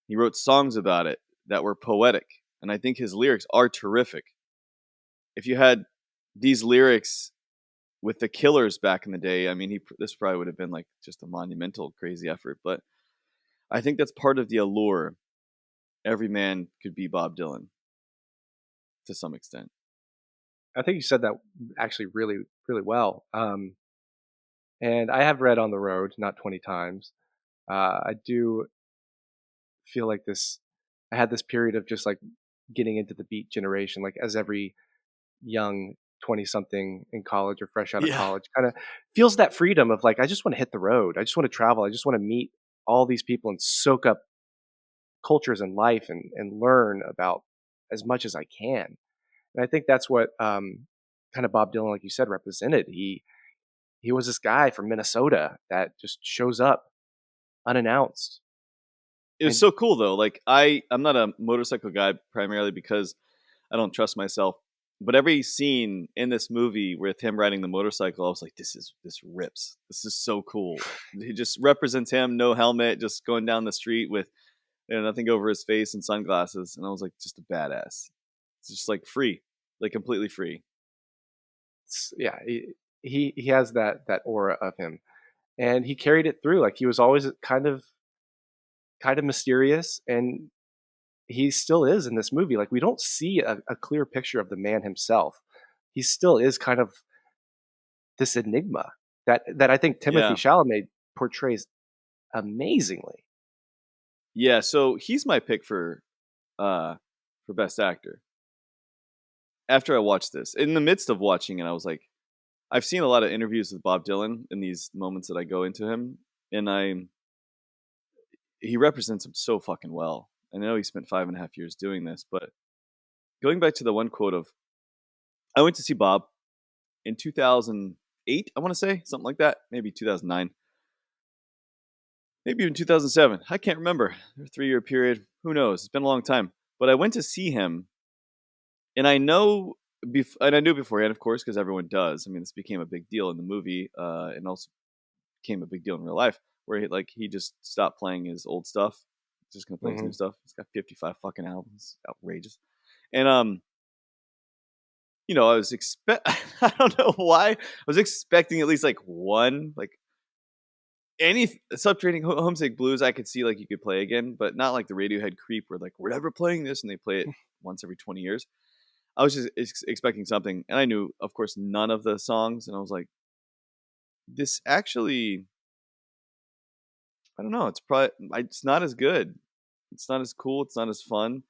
He wrote songs about it that were poetic, and I think his lyrics are terrific. If you had these lyrics with the Killers back in the day, I mean, this probably would have been like just a monumental, crazy effort. But I think that's part of the allure. Every man could be Bob Dylan to some extent. I think you said that actually really, really well. And I have read On the Road, not 20 times. I do feel like I had this period of just like getting into the Beat Generation, like as every young 20 something in college or fresh out of Yeah. college kind of feels that freedom of like, I just want to hit the road. I just want to travel. I just want to meet all these people and soak up cultures and life and learn about as much as I can. And I think that's what kind of Bob Dylan, like you said, represented. He was this guy from Minnesota that just shows up unannounced. It was And so cool though. Like I'm not a motorcycle guy primarily because I don't trust myself. But every scene in this movie with him riding the motorcycle, I was like, this rips. This is so cool. He just represents him, no helmet, just going down the street with nothing over his face and sunglasses. And I was like, just a badass. It's just like free, like completely free. yeah, he has that aura of him, and he carried it through. Like he was always kind of mysterious, and he still is in this movie. Like we don't see a clear picture of the man himself. He still is kind of this enigma that I think Timothy Yeah. Chalamet portrays amazingly. Yeah. So he's my pick for best actor. After I watched this, in the midst of watching it, I was like, I've seen a lot of interviews with Bob Dylan in these moments that I go into him, and he represents him so fucking well. I know he spent 5.5 years doing this, but going back to the one quote of, I went to see Bob in 2008, I want to say, something like that, maybe 2009, maybe even 2007. I can't remember. A 3-year period. Who knows? It's been a long time. But I went to see him, and I know, and I knew beforehand, of course, because everyone does. I mean, this became a big deal in the movie, and also became a big deal in real life, where he just stopped playing his old stuff, just gonna play his new Hmm. stuff. He's got 55 fucking albums, outrageous. And I was I don't know why I was expecting at least like one, like any Subterranean Homesick Blues. I could see like you could play again, but not like the Radiohead Creep, where like we're never playing this and they play it once every 20 years. I was just expecting something, and I knew, of course, none of the songs, and I was like, this actually, I don't know. It's not as good. It's not as cool. It's not as fun.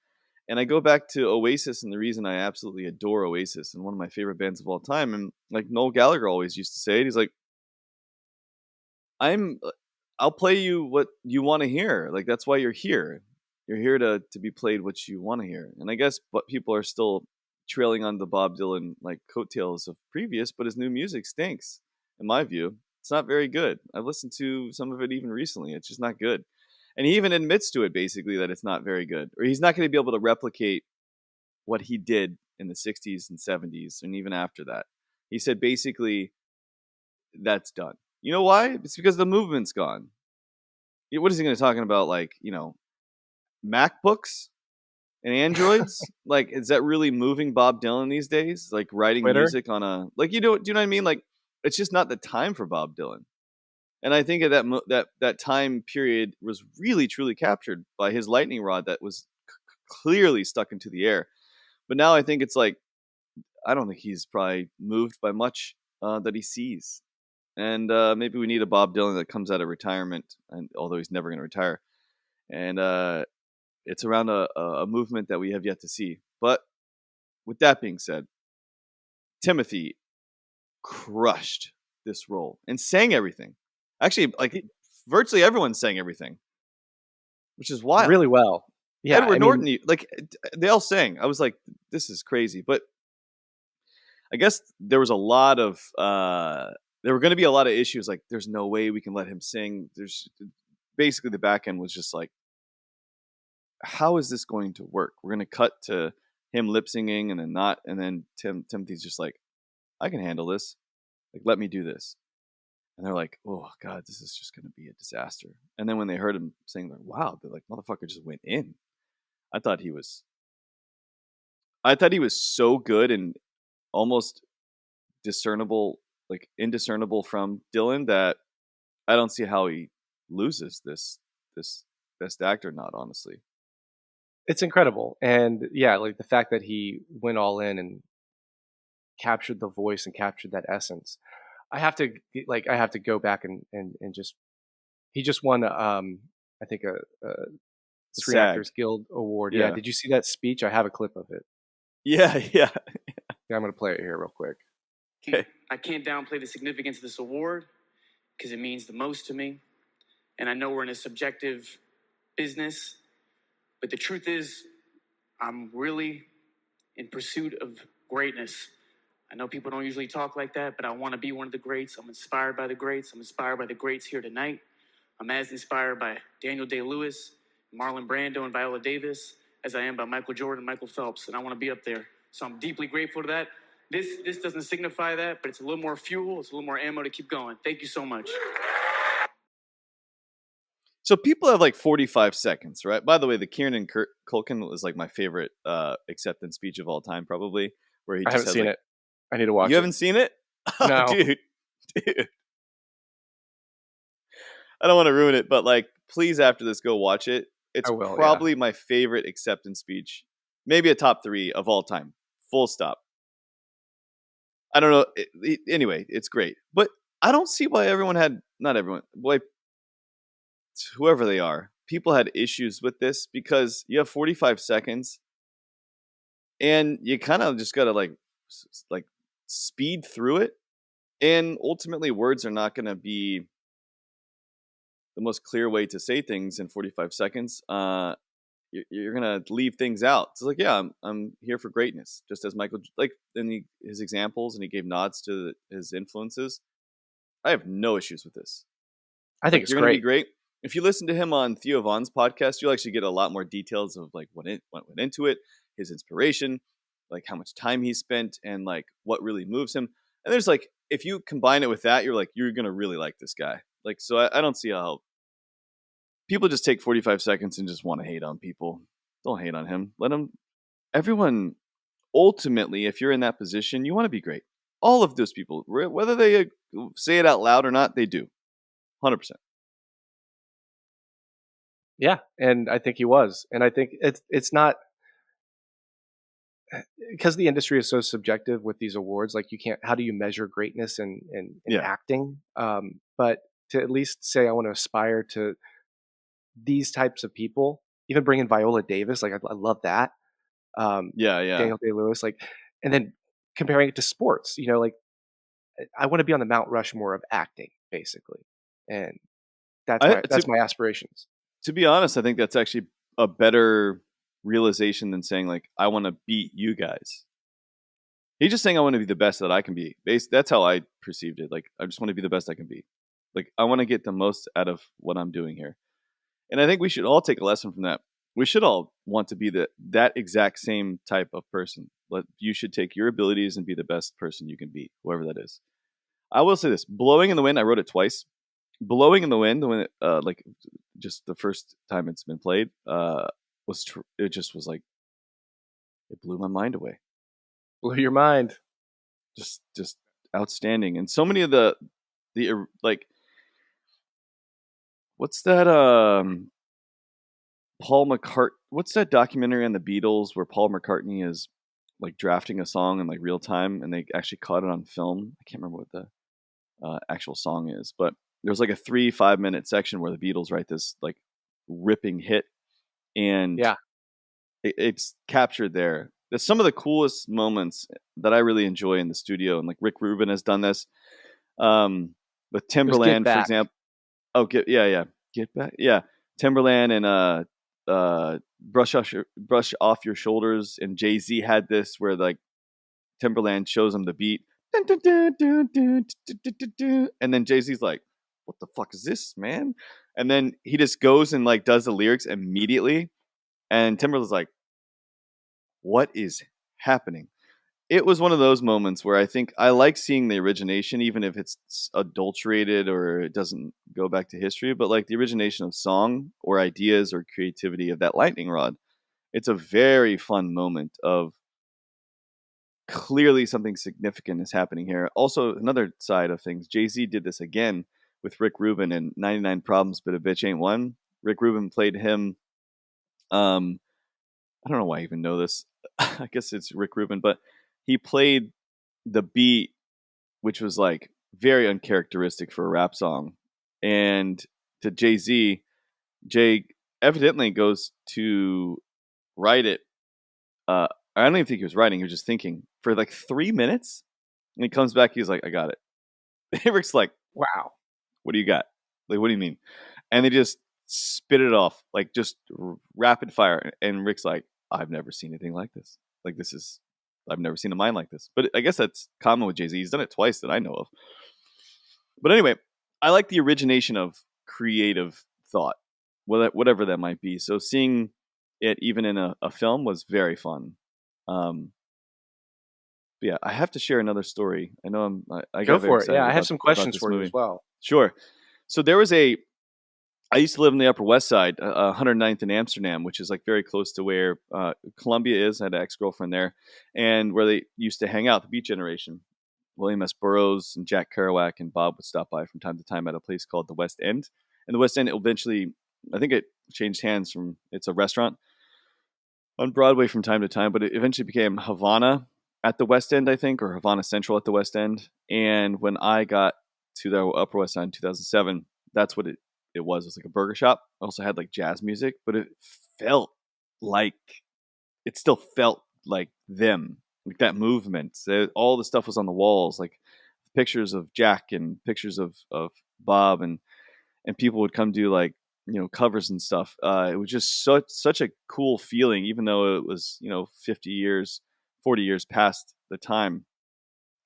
And I go back to Oasis, and the reason I absolutely adore Oasis and one of my favorite bands of all time. And like Noel Gallagher always used to say it, he's like, I'm, I'll play you what you want to hear. Like that's why you're here. You're here to be played what you want to hear. And I guess, but people are still trailing on the Bob Dylan like coattails of previous, but his new music stinks, in my view. It's not very good. I've listened to some of it even recently. It's just not good. And he even admits to it basically that it's not very good, or he's not going to be able to replicate what he did in the 60s and 70s and even after that. He said basically that's done. You know why? It's because the movement's gone. What is he going to talking about? Like, MacBooks and Androids? Like, is that really moving Bob Dylan these days? Like writing Twitter. music on a like do you know what I mean? Like, it's just not the time for Bob Dylan. And I think at that time period was really truly captured by his lightning rod that was clearly stuck into the air. But now I think it's like I don't think he's probably moved by much that he sees. And maybe we need a Bob Dylan that comes out of retirement, and although he's never going to retire. And it's around a movement that we have yet to see. But with that being said, Timothy crushed this role and sang everything. Actually, like virtually everyone sang everything, which is wild. Really well. Yeah, Edward I mean, Norton, like they all sang. I was like, this is crazy. But I guess there was a lot of there were going to be a lot of issues. Like, there's no way we can let him sing. There's basically the back end was just like, how is this going to work? We're going to cut to him lip singing and then not, and then Timothy's just like, I can handle this. Like, let me do this. And they're like, oh God, this is just going to be a disaster. And then when they heard him sing, they're like, wow, they're like, motherfucker just went in. I thought he was so good and almost discernible, like indiscernible from Dylan, that I don't see how he loses this best actor nod, honestly. it's incredible. And yeah, like the fact that he went all in and captured the voice and captured that essence. I have to go back and just he just won I think a Screen SAG. Actors Guild award. Yeah, Yeah. did you see that speech? I have a clip of it. Yeah, yeah. Yeah, I'm going to play it here real quick. Okay. I can't downplay the significance of this award because it means the most to me. And I know we're in a subjective business, but the truth is, I'm really in pursuit of greatness. I know people don't usually talk like that, but I want to be one of the greats. I'm inspired by the greats. I'm inspired by the greats here tonight. I'm as inspired by Daniel Day-Lewis, Marlon Brando, and Viola Davis as I am by Michael Jordan and Michael Phelps, and I want to be up there. So I'm deeply grateful to that. This doesn't signify that, but it's a little more fuel. It's a little more ammo to keep going. Thank you so much. So people have like 45 seconds, right? By the way, the Kieran Culkin was like my favorite acceptance speech of all time, probably. Where he I just haven't has, seen like, it. I need to watch You it. haven't seen it? Oh, No. dude. I don't want to ruin it, but like, please after this, go watch it. It's I will, yeah. probably my favorite acceptance speech, maybe a top 3 of all time. Full stop. I don't know. Anyway, it's great, but I don't see why not everyone, boy, whoever they are, people had issues with this because you have 45 seconds and you kind of just got to like speed through it. And ultimately, words are not going to be the most clear way to say things in 45 seconds. You're going to leave things out. It's like, yeah, I'm here for greatness, just as Michael, like in his examples, and he gave nods to his influences. I have no issues with this. I think it's you're going to be great. great. If you listen to him on Theo Vaughn's podcast, you'll actually get a lot more details of like what went into it, his inspiration, like how much time he spent, and like what really moves him. And there's like, if you combine it with that, you're going to really like this guy. Like, so I don't see how people just take 45 seconds and just want to hate on people. Don't hate on him. Let him. Everyone, ultimately, if you're in that position, you want to be great. All of those people, whether they say it out loud or not, they do. 100%. Yeah, and I think he was. And I think it's not because the industry is so subjective with these awards. Like, you can't. How do you measure greatness in Yeah. acting? But to at least say I want to aspire to these types of people, even bring in Viola Davis, like I love that. Yeah. Daniel Day-Lewis, like, and then comparing it to sports, like I want to be on the Mount Rushmore of acting, basically, and that's my aspirations. To be honest, I think that's actually a better realization than saying like I want to beat you guys. He's just saying I want to be the best that I can be. That's how I perceived it. Like, I just want to be the best I can be. Like, I want to get the most out of what I'm doing here. And I think we should all take a lesson from that. We should all want to be that exact same type of person. But you should take your abilities and be the best person you can be, whoever that is. I will say this: "Blowing in the Wind." I wrote it twice. "Blowing in the Wind," when like just the first time it's been played, it just was like it blew my mind away. Blew your mind. Just outstanding, and so many of the like what's that Paul McCart what's that documentary on the Beatles where Paul McCartney is like drafting a song in like real time and they actually caught it on film. I can't remember what the actual song is, but there's like a 3-5 minute section where the Beatles write this like ripping hit, and Yeah. it's captured there. There's some of the coolest moments that I really enjoy in the studio, and like Rick Rubin has done this with It was Get Timberland, for Back. example. Oh, get back, yeah. Timberland and brush off your shoulders, and Jay Z had this where like Timberland shows him the beat, and then Jay Z's like, "What the fuck is this, man?" And then he just goes and like does the lyrics immediately, and Timberland's like, "What is happening?" It was one of those moments where I think I like seeing the origination, even if it's adulterated or it doesn't go back to history. But like the origination of song or ideas or creativity of that lightning rod, it's a very fun moment of clearly something significant is happening here. Also, another side of things, Jay Z did this again with Rick Rubin in 99 Problems, but a Bitch Ain't One. Rick Rubin played him. I don't know why I even know this. I guess it's Rick Rubin, but he played the beat, which was like very uncharacteristic for a rap song. And to Jay Z, Jay evidently goes to write it. I don't even think he was writing; he was just thinking for like 3 minutes. And he comes back, he's like, "I got it." Rick's like, Wow. "What do you got? Like, what do you mean?" And they just spit it off, like just rapid fire. And Rick's like, "I've never seen anything like this. Like, I've never seen a mind like this." But I guess that's common with Jay Z. He's done it twice that I know of. But anyway, I like the origination of creative thought, whatever that might be. So seeing it even in a film was very fun. Um, but yeah, I have to share another story. I know I Go got very for it. excited Yeah, I have some about questions this for you movie. as well. Sure. So I used to live in the Upper West Side, 109th in Amsterdam, which is like very close to where Columbia is. I had an ex-girlfriend there, and where they used to hang out, the Beat Generation. William S. Burroughs and Jack Kerouac and Bob would stop by from time to time at a place called the West End. And the West End eventually, I think it changed hands from, it's a restaurant on Broadway from time to time, but it eventually became Havana at the West End, I think, or Havana Central at the West End. And when I got to the Upper West Side in 2007, that's what it was. It was like a burger shop. It also had like jazz music, but felt like, it still felt like them, like that movement. All the stuff was on the walls, like pictures of Jack and pictures of Bob, and people would come do like covers and stuff. It was just such a cool feeling, even though it was 50 years, 40 years past the time.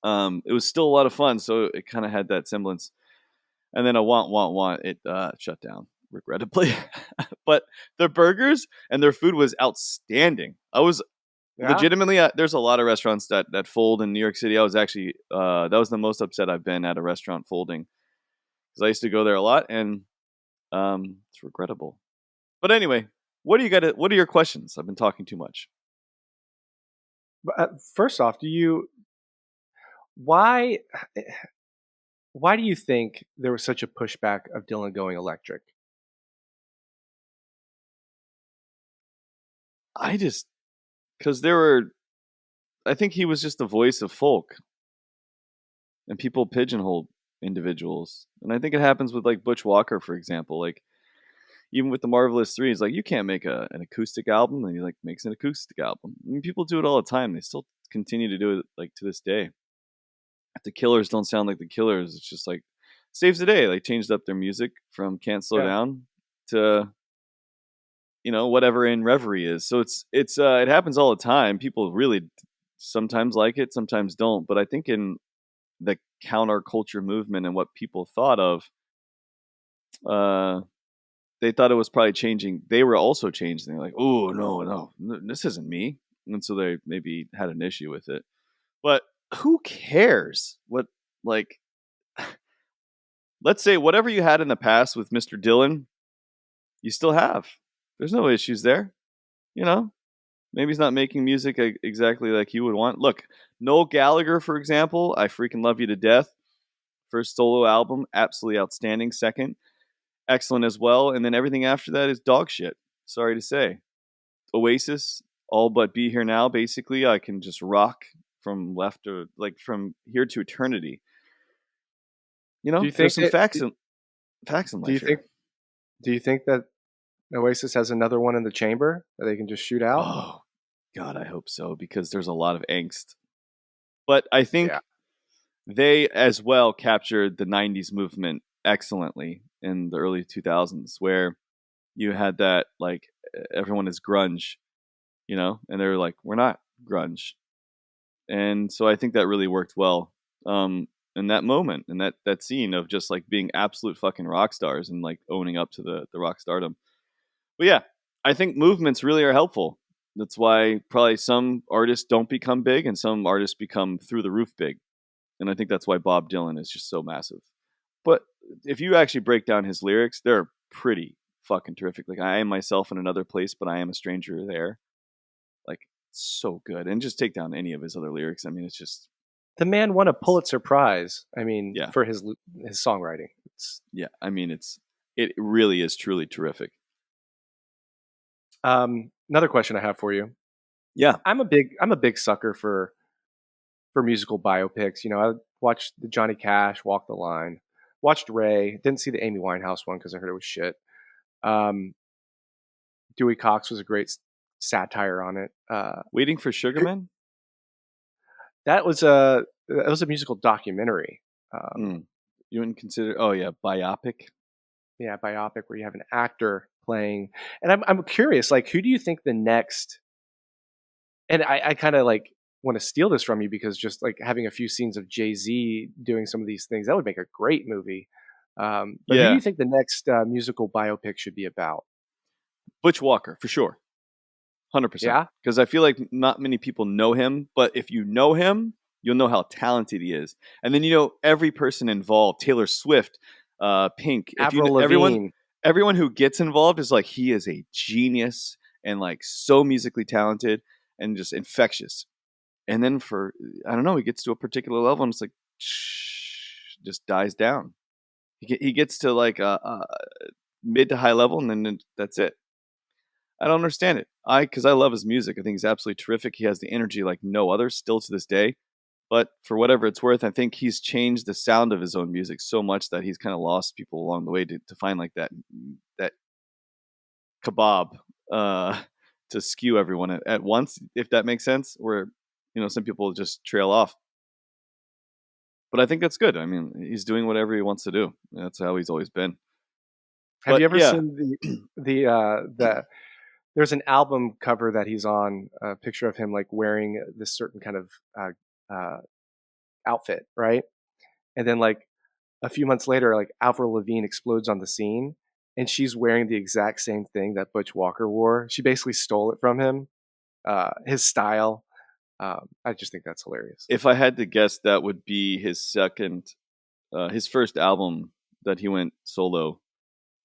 It was still a lot of fun, so it kind of had that semblance. And then a want it shut down regrettably, but their burgers and their food was outstanding. I was Yeah. legitimately there's a lot of restaurants that fold in New York City. I was actually that was the most upset I've been at a restaurant folding, because I used to go there a lot, and it's regrettable. But anyway, what are your questions? I've been talking too much. But first off, why why do you think there was such a pushback of Dylan going electric? I just because there were I think he was just the voice of folk, and people pigeonholed individuals, and I think it happens with like Butch Walker, for example. Like even with the Marvelous Three, he's like, you can't make an acoustic album, and he like makes an acoustic album. I mean, people do it all the time. They still continue to do it like to this day. If the Killers don't sound like the Killers, it's just like saves the day. Like changed up their music from Can't Slow Yeah. Down to whatever In Reverie is. So it happens all the time. People really sometimes like it, sometimes don't. But I think in the counterculture movement and what people thought of, uh, they thought it was probably changing. They were also changed. They're like, oh no, this isn't me, and so they maybe had an issue with it. But who cares? What like let's say whatever you had in the past with Mr. Dylan, you still have. There's no issues there. You know, maybe he's not making music exactly like you would want. Look, Noel Gallagher, for example, I freaking love you to death. First solo album, absolutely outstanding. Second, excellent as well. And then everything after that is dog shit. Sorry to say. Oasis, all but Be Here Now, basically. I can just rock from left or like from here to eternity. You Do know, you there's think some that? facts in Do you life think? here. Do you think that Oasis has another one in the chamber that they can just shoot out? Oh, God, I hope so, because there's a lot of angst. But I think Yeah. they as well captured the 90s movement excellently in the early 2000s, where you had that, like, everyone is grunge, you know, and they're like, we're not grunge. And so I think that really worked well in that moment, and that scene of just like being absolute fucking rock stars and like owning up to the rock stardom. But yeah, I think movements really are helpful. That's why probably some artists don't become big and some artists become through the roof big. And I think that's why Bob Dylan is just so massive. But if you actually break down his lyrics, they're pretty fucking terrific. Like, I am myself in another place, but I am a stranger there. Like, so good. And just take down any of his other lyrics. I mean, it's just, The man won a Pulitzer Prize. I mean, yeah, for his songwriting. yeah. I mean, it really is truly terrific. Another question I have for you. Yeah. I'm a big sucker for musical biopics. You know, I watched the Johnny Cash Walk the Line, watched Ray, didn't see the Amy Winehouse one because I heard it was shit. Um, Dewey Cox was a great satire on it. Waiting for Sugarman? That was a musical documentary. You wouldn't consider, oh yeah, biopic? Yeah, biopic where you have an actor playing. And I'm curious, like, who do you think the next? And I kind of like want to steal this from you because just like having a few scenes of Jay-Z doing some of these things, that would make a great movie. But who do Yeah. you think the next musical biopic should be about? Butch Walker, for sure. 100%. Yeah, Because I feel like not many people know him, but if you know him, you'll know how talented he is. And then you know every person involved, Taylor Swift, Pink. If you Avril know, Lavigne. everyone who gets involved is like, he is a genius and like so musically talented and just infectious. And then for, I don't know, he gets to a particular level and it's like just dies down. He gets to like a mid to high level and then that's it. I don't understand it. Because I love his music. I think he's absolutely terrific. He has the energy like no other still to this day. But for whatever it's worth, I think he's changed the sound of his own music so much that he's kind of lost people along the way to find like that kebab to skew everyone at once, if that makes sense. Where, you know, some people just trail off. But I think that's good. I mean, he's doing whatever he wants to do. That's how he's always been. Have But you ever yeah, seen the there's an album cover that he's on, a picture of him like wearing this certain kind of outfit, right? And then like a few months later, like Avril Lavigne explodes on the scene, and she's wearing the exact same thing that Butch Walker wore. She basically stole it from him, his style. I just think that's hilarious. if I had to guess, that would be his first album that he went solo.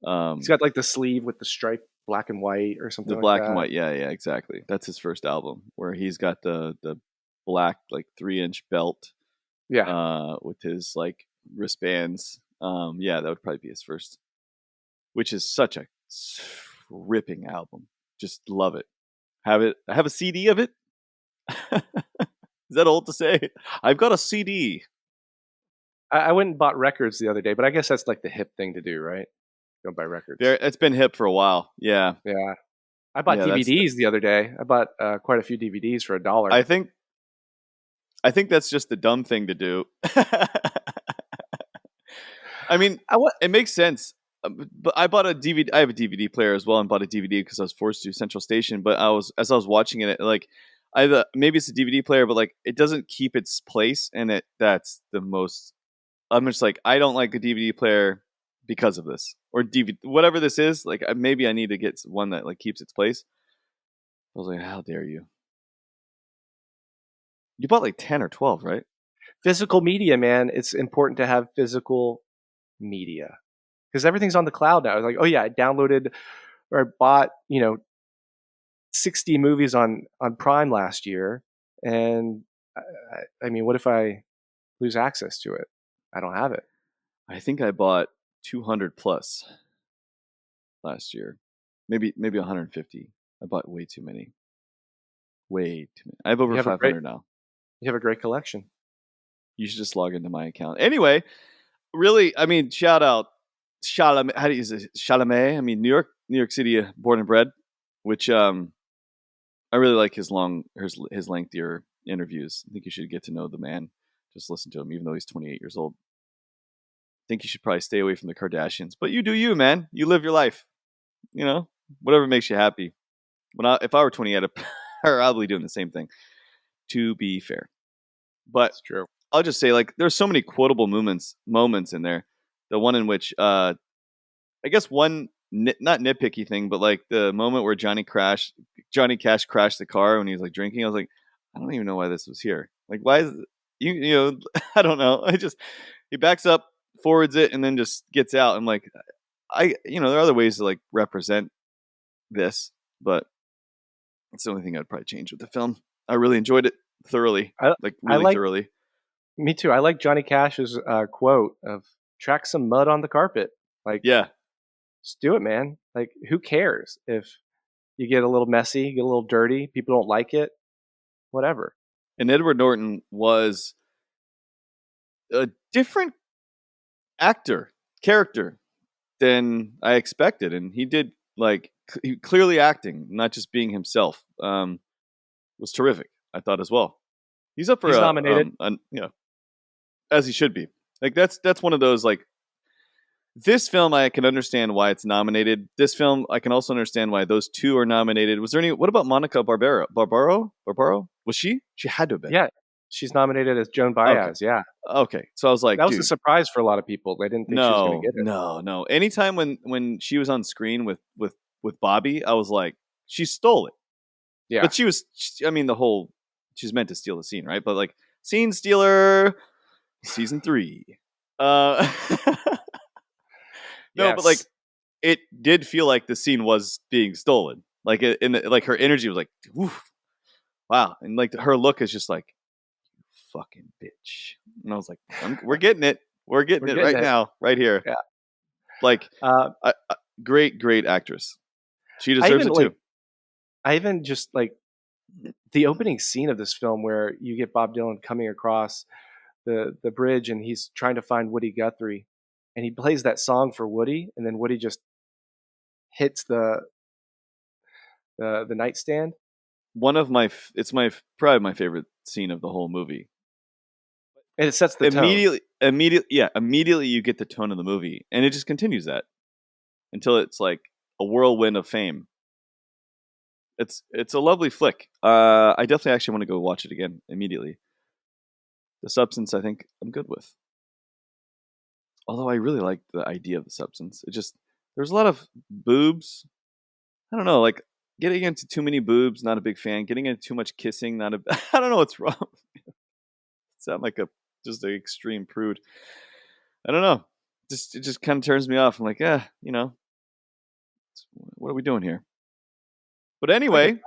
He's got like the sleeve with the stripe, black and white, or something The like black and that. white, yeah, exactly. That's his first album where he's got the black like 3-inch belt Yeah, with his like wristbands. Yeah, that would probably be his first, which is such a ripping album. Just love it. I have a CD of it. Is that old to say? I've got a CD. I went and bought records the other day, but I guess that's like the hip thing to do, right? Go buy records. It's been hip for a while. Yeah, Yeah, I bought yeah. DVDs the other day. I bought quite a few DVDs for $1. I think I think that's just the dumb thing to do. I mean, it makes sense. But I bought a DVD. I have a DVD player as well, and bought a DVD because I was forced to Central Station. But as I was watching it, like maybe it's a DVD player, but like it doesn't keep its place, and that's the most. I'm just like, I don't like a DVD player because of this, or DVD whatever this is. Like maybe I need to get one that like keeps its place. I was like, how dare you? You bought like 10 or 12, right? Physical media, man. It's important to have physical media because everything's on the cloud now. Like, oh yeah, I downloaded or I bought 60 movies on Prime last year, and I mean, what if I lose access to it? I don't have it. I think I bought 200 plus last year, maybe 150. I bought way too many. Way too many. I have over You have a great 500 now. you have a great collection. You should just log into my account. Anyway, really, I mean, shout out Chalamet. How do you use it? Chalamet? I mean, New York City, born and bred. Which I really like his lengthier interviews. I think you should get to know the man. Just listen to him, even though he's 28 years old. I think you should probably stay away from the Kardashians. But you do you, man. You live your life. Whatever makes you happy. If I were 28, I'd probably doing the same thing. To be fair, but It's true. I'll just say, like, there's so many quotable moments in there. The one in which, I guess one not nitpicky thing, but like the moment where Johnny Cash crashed the car when he was like drinking. I was like, I don't even know why this was here. Like, why is I don't know. He backs up, forwards it, and then just gets out. I'm like, there are other ways to like represent this, but it's the only thing I'd probably change with the film. I really enjoyed it thoroughly, like I really like thoroughly. Me too. I like Johnny Cash's quote of "track some mud on the carpet." Like, Yeah, just do it, man. Like, who cares if you get a little messy, get a little dirty, people don't like it, whatever. and Edward Norton was a different character than I expected, and he did clearly acting, not just being himself. Was terrific. I thought as well. He's up for He's nominated. As he should be. Like that's one of those like. This film, I can understand why it's nominated. This film, I can also understand why those two are nominated. Was there any? What about Monica Barbaro? Was she? She had to have been. Yeah, she's nominated as Joan Okay. Baez. Yeah, Okay. So I was like, that was dude, a surprise for a lot of people. They didn't think she was going to get it. no. Anytime when she was on screen with Bobby, I was like, she stole it. Yeah, But I mean, she's meant to steal the scene, right? But like, scene stealer, season 3. No, yes. but like, it did feel like the scene was being stolen. Like, like her energy was like, woof, wow, and like her look is just like, fucking bitch. And I was like, we're getting it. We're getting it right now, right here. Yeah. Like, great actress. She deserves it too. I even just like the opening scene of this film where you get Bob Dylan coming across the bridge and he's trying to find Woody Guthrie, and he plays that song for Woody, and then Woody just hits the nightstand. It's probably my favorite scene of the whole movie. And it sets the tone. Immediately you get the tone of the movie, and it just continues that until it's like a whirlwind of fame. It's a lovely flick. I definitely actually want to go watch it again immediately. The Substance, I think I'm good with. Although I really like the idea of The Substance. There's a lot of boobs. I don't know, like getting into too many boobs, not a big fan. Getting into too much kissing, not a. I don't know what's wrong. Sound like just an extreme prude. I don't know. It just kind of turns me off. I'm like, what are we doing here? But anyway,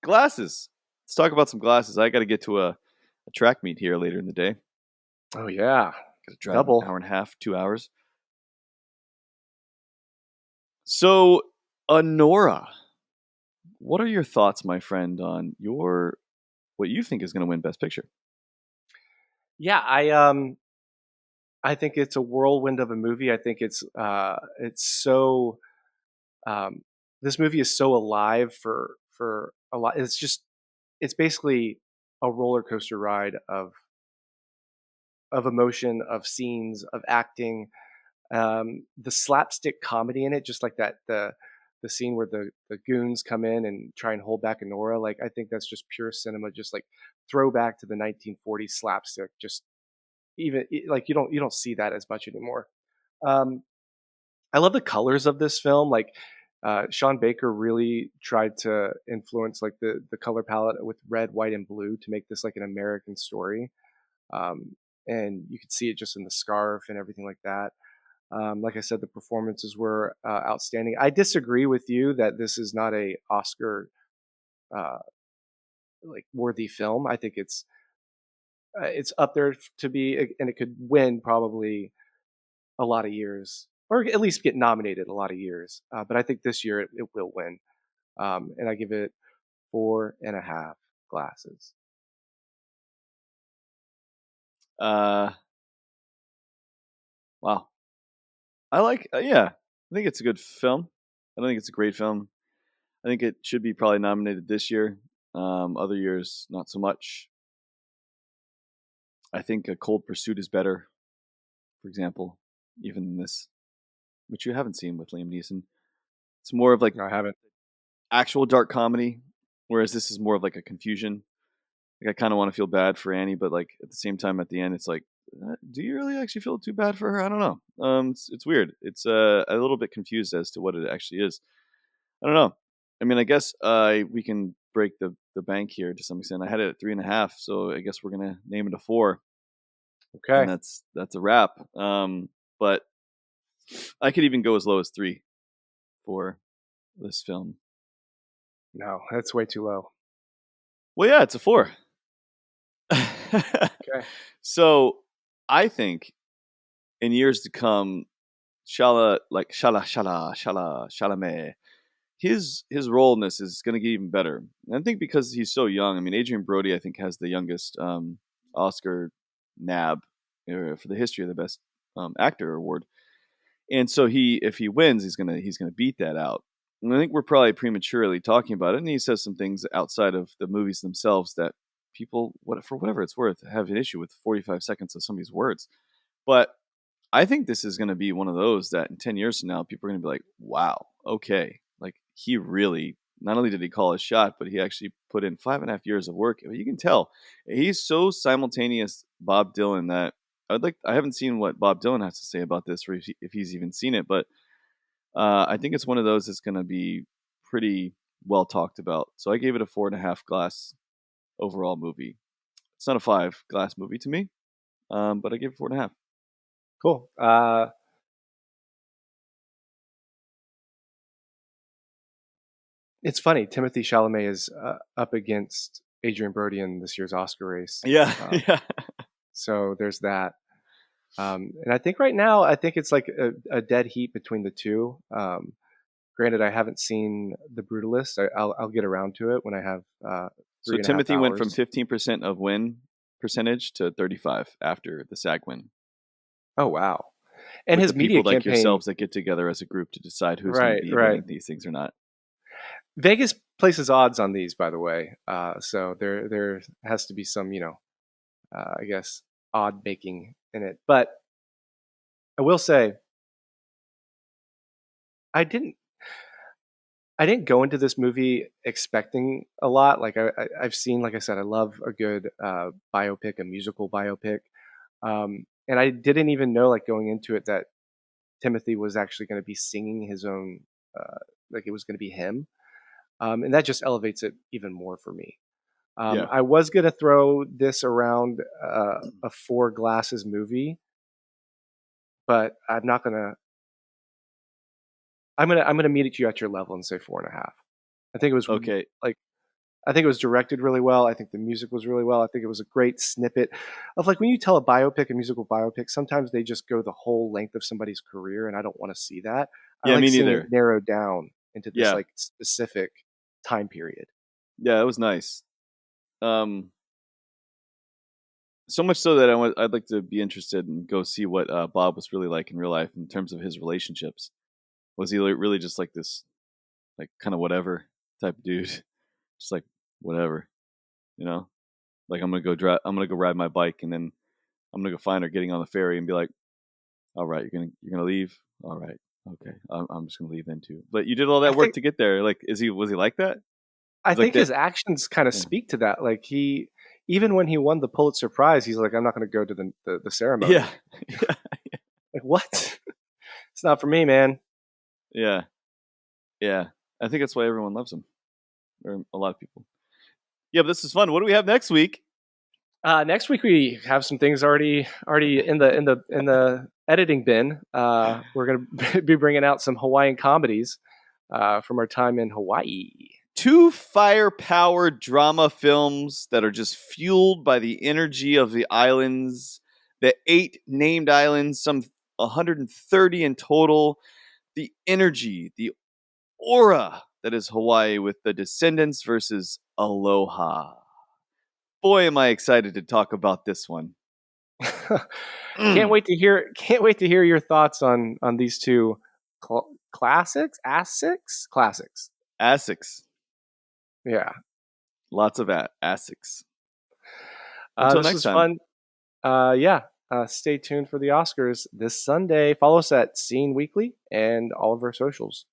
glasses. Let's talk about some glasses. I got to get to a track meet here later in the day. Oh yeah, Got to drive double. an hour and a half, 2 hours. So, Anora, what are your thoughts, my friend, on what you think is going to win Best Picture? Yeah, I think it's a whirlwind of a movie. I think it's so this movie is so alive for a lot. It's basically a roller coaster ride of emotion, of scenes, of acting. The slapstick comedy in it, just like that the scene where the goons come in and try and hold back Anora. Like, I think that's just pure cinema, just like throwback to the 1940s slapstick. Just even like you don't see that as much anymore. Um, I love the colors of this film. Like, Sean Baker really tried to influence like the color palette with red, white, and blue to make this like an American story. And you could see it just in the scarf and everything like that. Like I said, the performances were outstanding. I disagree with you that this is not a Oscar uh, like worthy film. I think it's up there to be, and it could win probably a lot of years, or at least get nominated a lot of years. But I think this year it will win, and I give it 4.5 glasses. Wow. I like, yeah, I think it's a good film. I don't think it's a great film. I think it should be probably nominated this year. Other years, not so much. I think A Cold Pursuit is better, for example, even than this, which you haven't seen with Liam Neeson. It's more of like No, I haven't. actual dark comedy, whereas this is more of like a confusion. Like I kind of want to feel bad for Annie, but like at the same time, at the end, it's like, do you really actually feel too bad for her? I don't know. It's weird. It's a little bit confused as to what it actually is. I don't know. I mean, I guess we can break the bank here to some extent. I had it at 3.5, so I guess we're gonna name it a 4, and Okay. that's a wrap. But I could even go as low as 3 for this film. No, that's way too low. Well, yeah, it's a 4. Okay. So I think in years to come, Chalamet, his role in this is going to get even better. And I think because he's so young. I mean, Adrian Brody, I think, has the youngest Oscar nab for the history of the Best Actor award. And so if he wins, he's gonna beat that out. And I think we're probably prematurely talking about it. And he says some things outside of the movies themselves that people, for whatever it's worth, have an issue with 45 seconds of somebody's words. But I think this is going to be one of those that in 10 years from now, people are going to be like, wow, okay. Like he really, not only did he call his shot, but he actually put in 5.5 years of work. You can tell he's so simultaneous Bob Dylan that I haven't seen what Bob Dylan has to say about this or if he's even seen it, but I think it's one of those that's going to be pretty well talked about. So I gave it a 4.5 glass overall movie. It's not a 5 glass movie to me, but I gave it 4.5. Cool. It's funny. Timothy Chalamet is up against Adrian Brody in this year's Oscar race. Yeah, yeah. So there's that. And I think right now, I think it's like a dead heat between the two. Granted, I haven't seen The Brutalist. I'll get around to it when I have So 3.5 Timothy went from hours. 15% of win percentage to 35 after the SAG win. Oh, wow. And With his the media people like campaign. yourselves that get together as a group to decide who's going to be winning these things or not. Vegas places odds on these, by the way. So there has to be some, I guess, odd baking in it. But I will say, I didn't go into this movie expecting a lot. Like I've seen, like I said, I love a good biopic, a musical biopic, and I didn't even know, like going into it, that Timothy was actually going to be singing his own, like it was going to be him, and that just elevates it even more for me. Yeah. I was going to throw this around a 4 glasses movie, but I'm not going to. I'm gonna meet it you at your level and say 4.5. I think it was Okay. I think it was directed really well. I think the music was really well. I think it was a great snippet of, like, when you tell a musical biopic, sometimes they just go the whole length of somebody's career, and I don't want to see that. I Yeah, like me seeing neither. it narrowed down into this Yeah. like specific time period. Yeah, it was nice. So much so that I'd like to be interested and go see what Bob was really like in real life in terms of his relationships. Was he really just like this, like kind of whatever type of dude, just like whatever, you know? Like I'm gonna go ride my bike, and then I'm gonna go find her getting on the ferry and be like, all right, you're gonna leave. All right, okay, I'm just gonna leave then too. But you did all I that work think to get there. Like, was he like that? I Like think that? his actions kind of Yeah. speak to that. Like, even when he won the Pulitzer Prize, he's like, I'm not going to go to the ceremony. Yeah, yeah, Like, what? It's not for me, man. yeah, yeah. I think that's why everyone loves him, or a lot of people. Yeah, but this is fun. What do we have next week? Next week we have some things already in the editing bin. We're gonna be bringing out some Hawaiian comedies from our time in Hawaii. 2 fire-powered drama films that are just fueled by the energy of the islands. The 8 named islands, some 130 in total. The energy, the aura that is Hawaii with The Descendants versus Aloha. Boy, am I excited to talk about this one. Can't wait to hear your thoughts on these two classics. Asics. Yeah. Lots of Asics. Until This next was time. fun. Stay tuned for the Oscars this Sunday. Follow us at Scene Weekly and all of our socials.